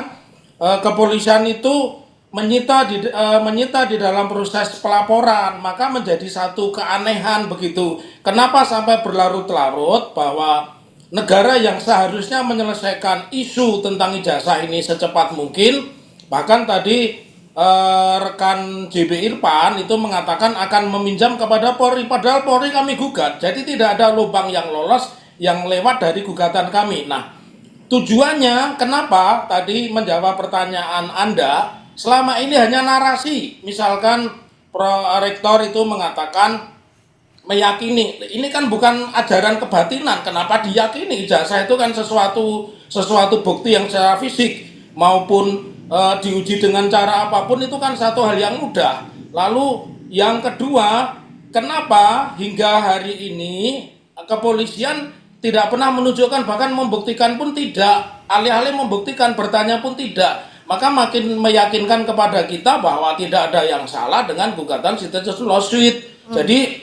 kepolisian itu menyita di dalam proses pelaporan, maka menjadi satu keanehan begitu. Kenapa sampai berlarut-larut bahwa negara yang seharusnya menyelesaikan isu tentang ijazah ini secepat mungkin, bahkan tadi rekan JB Irfan itu mengatakan akan meminjam kepada Polri, padahal Polri kami gugat, jadi tidak ada lubang yang lolos yang lewat dari gugatan kami. Nah, tujuannya kenapa tadi menjawab pertanyaan Anda, selama ini hanya narasi, misalkan Rektor itu mengatakan meyakini, ini kan bukan ajaran kebatinan, kenapa diyakini? Ijazah itu kan sesuatu bukti yang secara fisik maupun diuji dengan cara apapun itu kan satu hal yang mudah. Lalu yang kedua, kenapa hingga hari ini kepolisian tidak pernah menunjukkan, bahkan membuktikan pun tidak, alih-alih membuktikan bertanya pun tidak, maka makin meyakinkan kepada kita bahwa tidak ada yang salah dengan gugatan citizen lawsuit. Jadi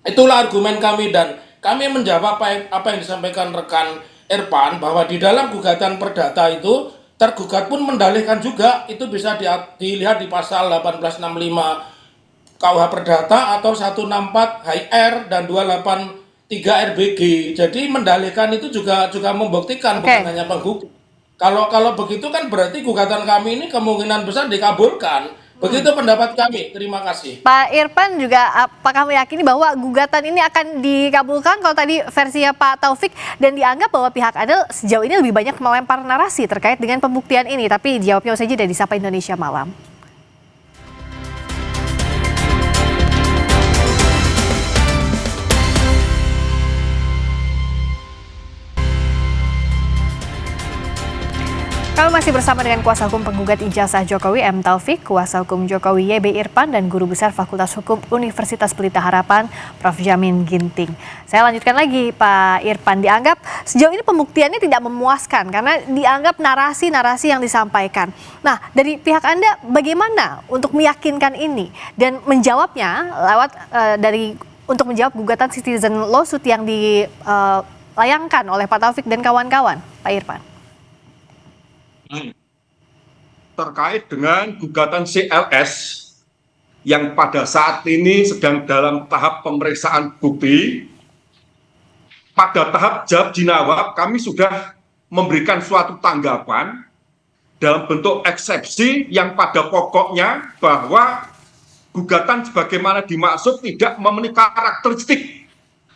itulah argumen kami, dan kami menjawab apa yang disampaikan rekan Irfan bahwa di dalam gugatan perdata itu tergugat pun mendalihkan juga, itu bisa dilihat di pasal 1865 KUH Perdata atau 164 HR dan 283 RBG. Jadi mendalihkan itu juga membuktikan, bukan hanya penggugat. Kalau begitu kan berarti gugatan kami ini kemungkinan besar dikabulkan. Begitu pendapat kami. Terima kasih. Pak Irfan juga, apakah meyakini bahwa gugatan ini akan dikabulkan kalau tadi versinya Pak Taufik, dan dianggap bahwa pihak Anda sejauh ini lebih banyak melempar narasi terkait dengan pembuktian ini? Tapi jawabnya usai jeda di Sapa Indonesia Malam. Kami masih bersama dengan kuasa hukum penggugat ijazah Jokowi M. Taufik, kuasa hukum Jokowi YB Irfan, dan Guru Besar Fakultas Hukum Universitas Pelita Harapan Prof. Jamin Ginting. Saya lanjutkan lagi, Pak Irfan. Dianggap sejauh ini pembuktiannya tidak memuaskan karena dianggap narasi-narasi yang disampaikan. Nah, dari pihak Anda bagaimana untuk meyakinkan ini dan menjawabnya lewat untuk menjawab gugatan citizen lawsuit yang dilayangkan oleh Pak Taufik dan kawan-kawan, Pak Irfan? Terkait dengan gugatan CLS yang pada saat ini sedang dalam tahap pemeriksaan bukti, pada tahap jawab jinawab kami sudah memberikan suatu tanggapan dalam bentuk eksepsi yang pada pokoknya bahwa gugatan sebagaimana dimaksud tidak memenuhi karakteristik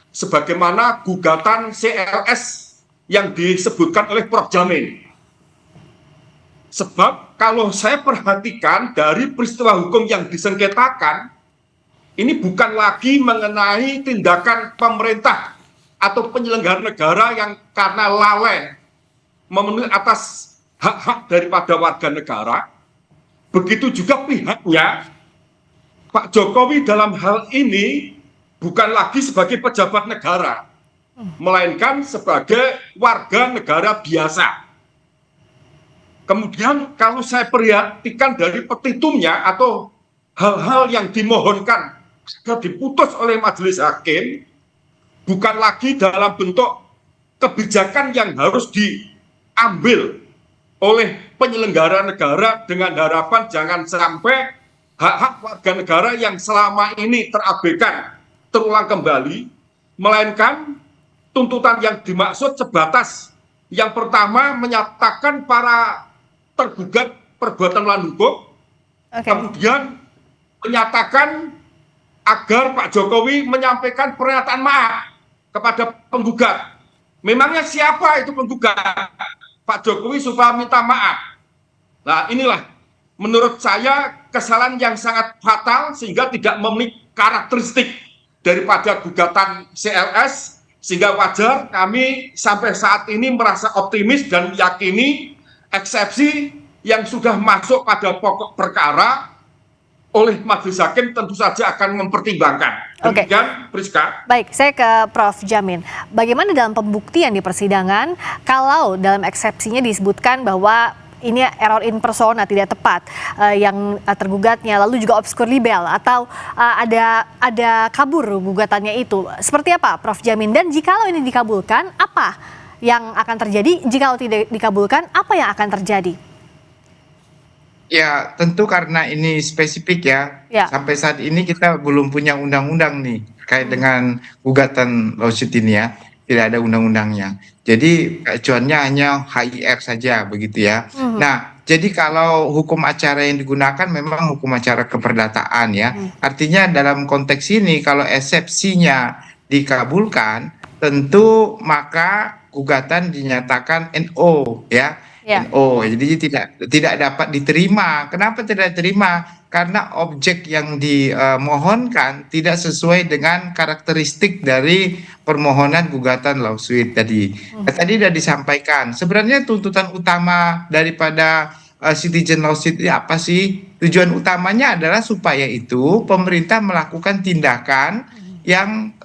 sebagaimana gugatan CLS yang disebutkan oleh Prof. Jamin. Sebab kalau saya perhatikan dari peristiwa hukum yang disengketakan, ini bukan lagi mengenai tindakan pemerintah atau penyelenggara negara yang karena lalai memenuhi atas hak-hak daripada warga negara. Begitu juga pihaknya, Pak Jokowi dalam hal ini bukan lagi sebagai pejabat negara, melainkan sebagai warga negara biasa. Kemudian kalau saya perhatikan dari petitumnya atau hal-hal yang dimohonkan agar diputus oleh majelis hakim, bukan lagi dalam bentuk kebijakan yang harus diambil oleh penyelenggara negara dengan harapan jangan sampai hak-hak warga negara yang selama ini terabaikan terulang kembali, melainkan tuntutan yang dimaksud sebatas yang pertama menyatakan para tergugat perbuatan melawan hukum, kemudian menyatakan agar Pak Jokowi menyampaikan pernyataan maaf kepada penggugat. Memangnya siapa itu penggugat? Pak Jokowi supaya minta maaf. Nah, inilah menurut saya kesalahan yang sangat fatal sehingga tidak memenuhi karakteristik daripada gugatan CLS, sehingga wajar kami sampai saat ini merasa optimis dan meyakini eksepsi yang sudah masuk pada pokok perkara oleh majelis hakim tentu saja akan mempertimbangkan. Demikian, Priska. Baik, saya ke Prof. Jamin. Bagaimana dalam pembuktian di persidangan kalau dalam eksepsinya disebutkan bahwa ini error in persona, tidak tepat yang tergugatnya, lalu juga obscur libel atau ada kabur gugatannya itu. Seperti apa, Prof. Jamin? Dan jikalau ini dikabulkan, apa yang akan terjadi? Jika tidak dikabulkan, apa yang akan terjadi? Ya, tentu karena ini spesifik ya. Sampai saat ini kita belum punya undang-undang nih terkait dengan gugatan lawsuit ini ya. Tidak ada undang-undangnya. Jadi acuannya hanya HIR saja begitu ya. Nah, jadi kalau hukum acara yang digunakan memang hukum acara keperdataan ya. Artinya dalam konteks ini kalau eksepsinya dikabulkan, tentu maka gugatan dinyatakan NO ya. NO, jadi tidak dapat diterima. Kenapa tidak diterima? Karena objek yang dimohonkan tidak sesuai dengan karakteristik dari permohonan gugatan lawsuit tadi. Tadi sudah disampaikan. Sebenarnya tuntutan utama daripada citizen lawsuit ini apa sih? Tujuan utamanya adalah supaya itu pemerintah melakukan tindakan yang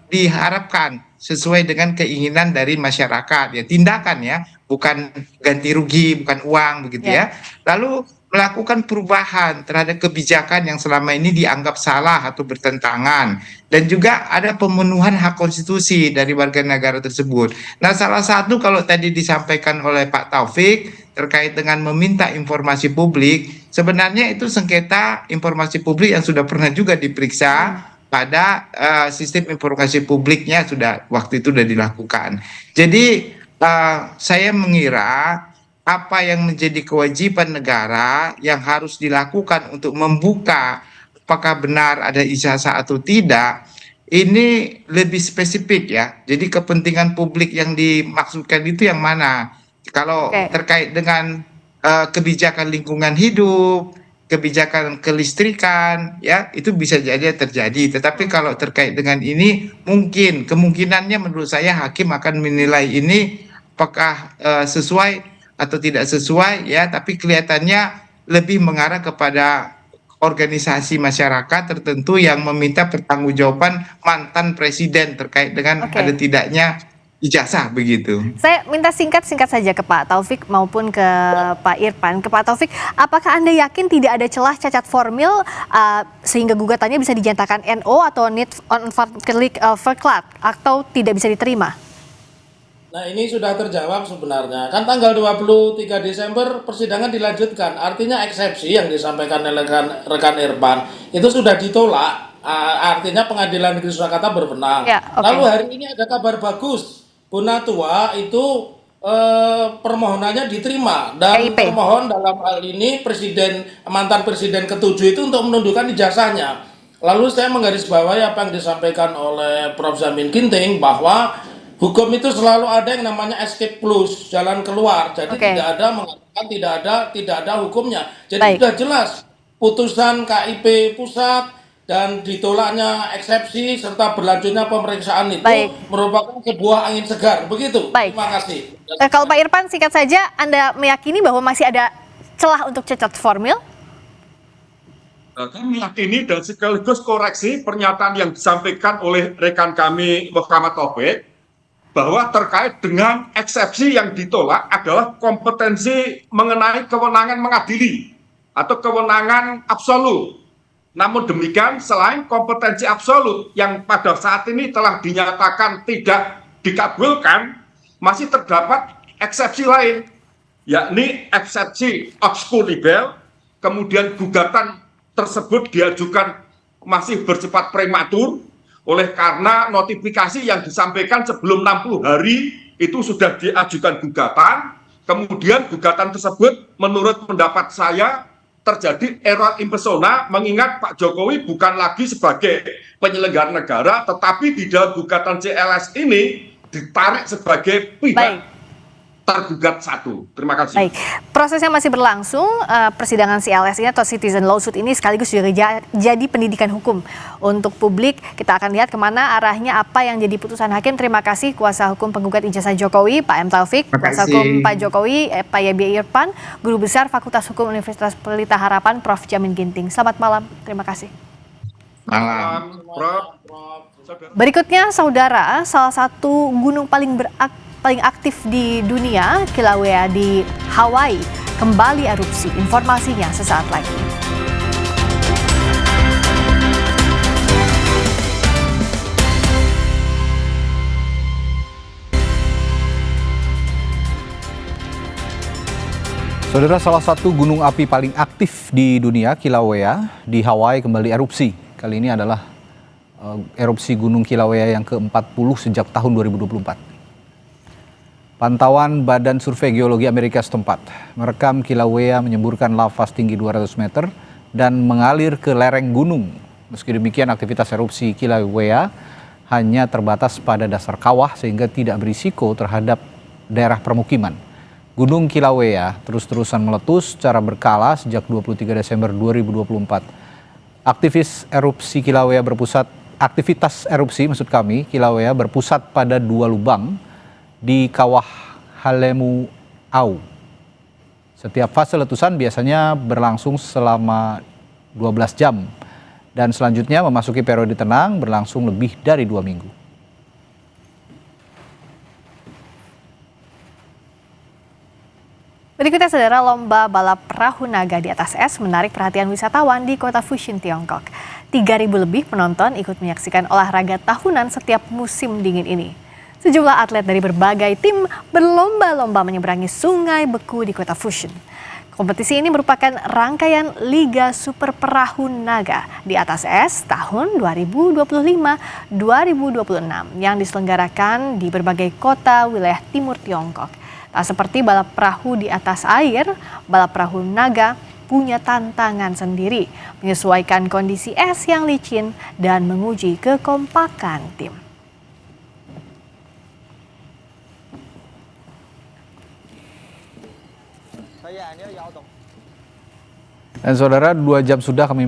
diharapkan sesuai dengan keinginan dari masyarakat ya, tindakan ya, bukan ganti rugi, bukan uang begitu ya. Lalu melakukan perubahan terhadap kebijakan yang selama ini dianggap salah atau bertentangan, dan juga ada pemenuhan hak konstitusi dari warga negara tersebut. Nah, salah satu kalau tadi disampaikan oleh Pak Taufik terkait dengan meminta informasi publik, sebenarnya itu sengketa informasi publik yang sudah pernah juga diperiksa pada sistem informasi publiknya, waktu itu sudah dilakukan. Jadi saya mengira apa yang menjadi kewajiban negara yang harus dilakukan untuk membuka apakah benar ada ijazah atau tidak, ini lebih spesifik ya. Jadi kepentingan publik yang dimaksudkan itu yang mana? Kalau terkait dengan kebijakan lingkungan hidup, kebijakan kelistrikan, ya itu bisa jadi terjadi. Tetapi kalau terkait dengan ini, kemungkinannya menurut saya hakim akan menilai ini apakah sesuai atau tidak sesuai, ya. Tapi kelihatannya lebih mengarah kepada organisasi masyarakat tertentu yang meminta pertanggungjawaban mantan presiden terkait dengan ada tidaknya ijazah begitu. Saya minta singkat saja ke Pak Taufik maupun ke Pak Irfan. Ke Pak Taufik, apakah Anda yakin tidak ada celah cacat formil sehingga gugatannya bisa dinyatakan NO atau need on verklaard atau tidak bisa diterima? Nah, ini sudah terjawab sebenarnya. Kan tanggal 23 Desember persidangan dilanjutkan. Artinya eksepsi yang disampaikan oleh rekan Irfan itu sudah ditolak. Artinya Pengadilan Negeri Surakarta berwenang. Lalu hari ini ada kabar bagus. Bonatua itu permohonannya diterima dan termohon dalam hal ini mantan presiden ke-7 itu untuk menundukkan ijazahnya. Lalu saya menggarisbawahi apa yang disampaikan oleh Prof. Jamin Ginting bahwa hukum itu selalu ada yang namanya escape clause, jalan keluar. Jadi tidak ada mengatakan tidak ada hukumnya. Jadi sudah jelas putusan KIP pusat dan ditolaknya eksepsi serta berlanjutnya pemeriksaan itu merupakan sebuah angin segar, begitu. Terima kasih. Kalau Pak Irfan, singkat saja, Anda meyakini bahwa masih ada celah untuk cacat formil? Kami meyakini dan sekaligus koreksi pernyataan yang disampaikan oleh rekan kami Muhammad Taufik bahwa terkait dengan eksepsi yang ditolak adalah kompetensi mengenai kewenangan mengadili atau kewenangan absolut. Namun demikian, selain kompetensi absolut yang pada saat ini telah dinyatakan tidak dikabulkan, masih terdapat eksepsi lain, yakni eksepsi obscur libel, kemudian gugatan tersebut diajukan masih bersifat prematur, oleh karena notifikasi yang disampaikan sebelum 60 hari itu sudah diajukan gugatan, kemudian gugatan tersebut menurut pendapat saya terjadi error impersona, mengingat Pak Jokowi bukan lagi sebagai penyelenggara negara, tetapi di dalam gugatan CLS ini ditarik sebagai pihak tergugat satu. Terima kasih. Prosesnya masih berlangsung. Persidangan CLS ini atau citizen lawsuit ini sekaligus juga jadi pendidikan hukum untuk publik. Kita akan lihat kemana arahnya, apa yang jadi putusan hakim. Terima kasih kuasa hukum penggugat ijazah Jokowi, Pak M. Taufik, kuasa hukum Pak Jokowi, Pak Yabi Irfan, Guru Besar Fakultas Hukum Universitas Pelita Harapan, Prof. Jamin Ginting. Selamat malam. Terima kasih. Malam, Prof. Berikutnya, saudara, salah satu gunung paling aktif di dunia, Kilauea di Hawaii, kembali erupsi. Informasinya sesaat lagi. Saudara, salah satu gunung api paling aktif di dunia, Kilauea, di Hawaii kembali erupsi. Kali ini adalah erupsi Gunung Kilauea yang ke-40 sejak tahun 2024. Pantauan Badan Survei Geologi Amerika setempat merekam Kilauea menyemburkan lava setinggi 200 meter dan mengalir ke lereng gunung. Meski demikian, aktivitas erupsi Kilauea hanya terbatas pada dasar kawah sehingga tidak berisiko terhadap daerah permukiman. Gunung Kilauea terus-terusan meletus secara berkala sejak 23 Desember 2024. Aktivitas erupsi Kilauea berpusat pada 2 lubang di kawah Halemu Au. Setiap fase letusan biasanya berlangsung selama 12 jam dan selanjutnya memasuki periode tenang berlangsung lebih dari 2 minggu. Berikutnya, saudara, lomba balap perahu naga di atas es menarik perhatian wisatawan di kota Fushun, Tiongkok. 3.000 lebih penonton ikut menyaksikan olahraga tahunan setiap musim dingin ini. Sejumlah atlet dari berbagai tim berlomba-lomba menyeberangi sungai beku di kota Fushun. Kompetisi ini merupakan rangkaian Liga Super Perahu Naga di atas es tahun 2025-2026 yang diselenggarakan di berbagai kota wilayah timur Tiongkok. Tak seperti balap perahu di atas air, balap perahu naga punya tantangan sendiri, menyesuaikan kondisi es yang licin dan menguji kekompakan tim. Dan saudara, 2 jam sudah kami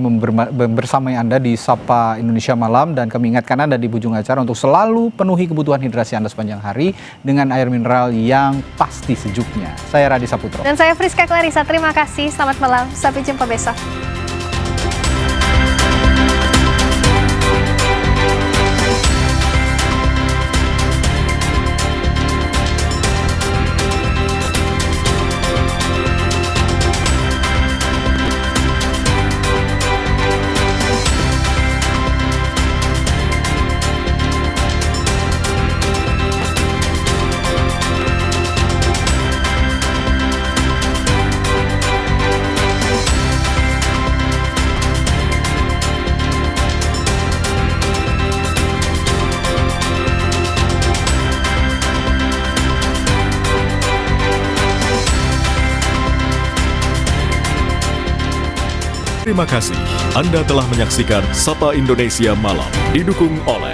bersamai Anda di Sapa Indonesia Malam, dan kami ingatkan Anda di ujung acara untuk selalu penuhi kebutuhan hidrasi Anda sepanjang hari dengan air mineral yang pasti sejuknya. Saya Radi Saputro. Dan saya Friska Clarissa, terima kasih, selamat malam, sampai jumpa besok. Terima kasih Anda telah menyaksikan Sapa Indonesia Malam, didukung oleh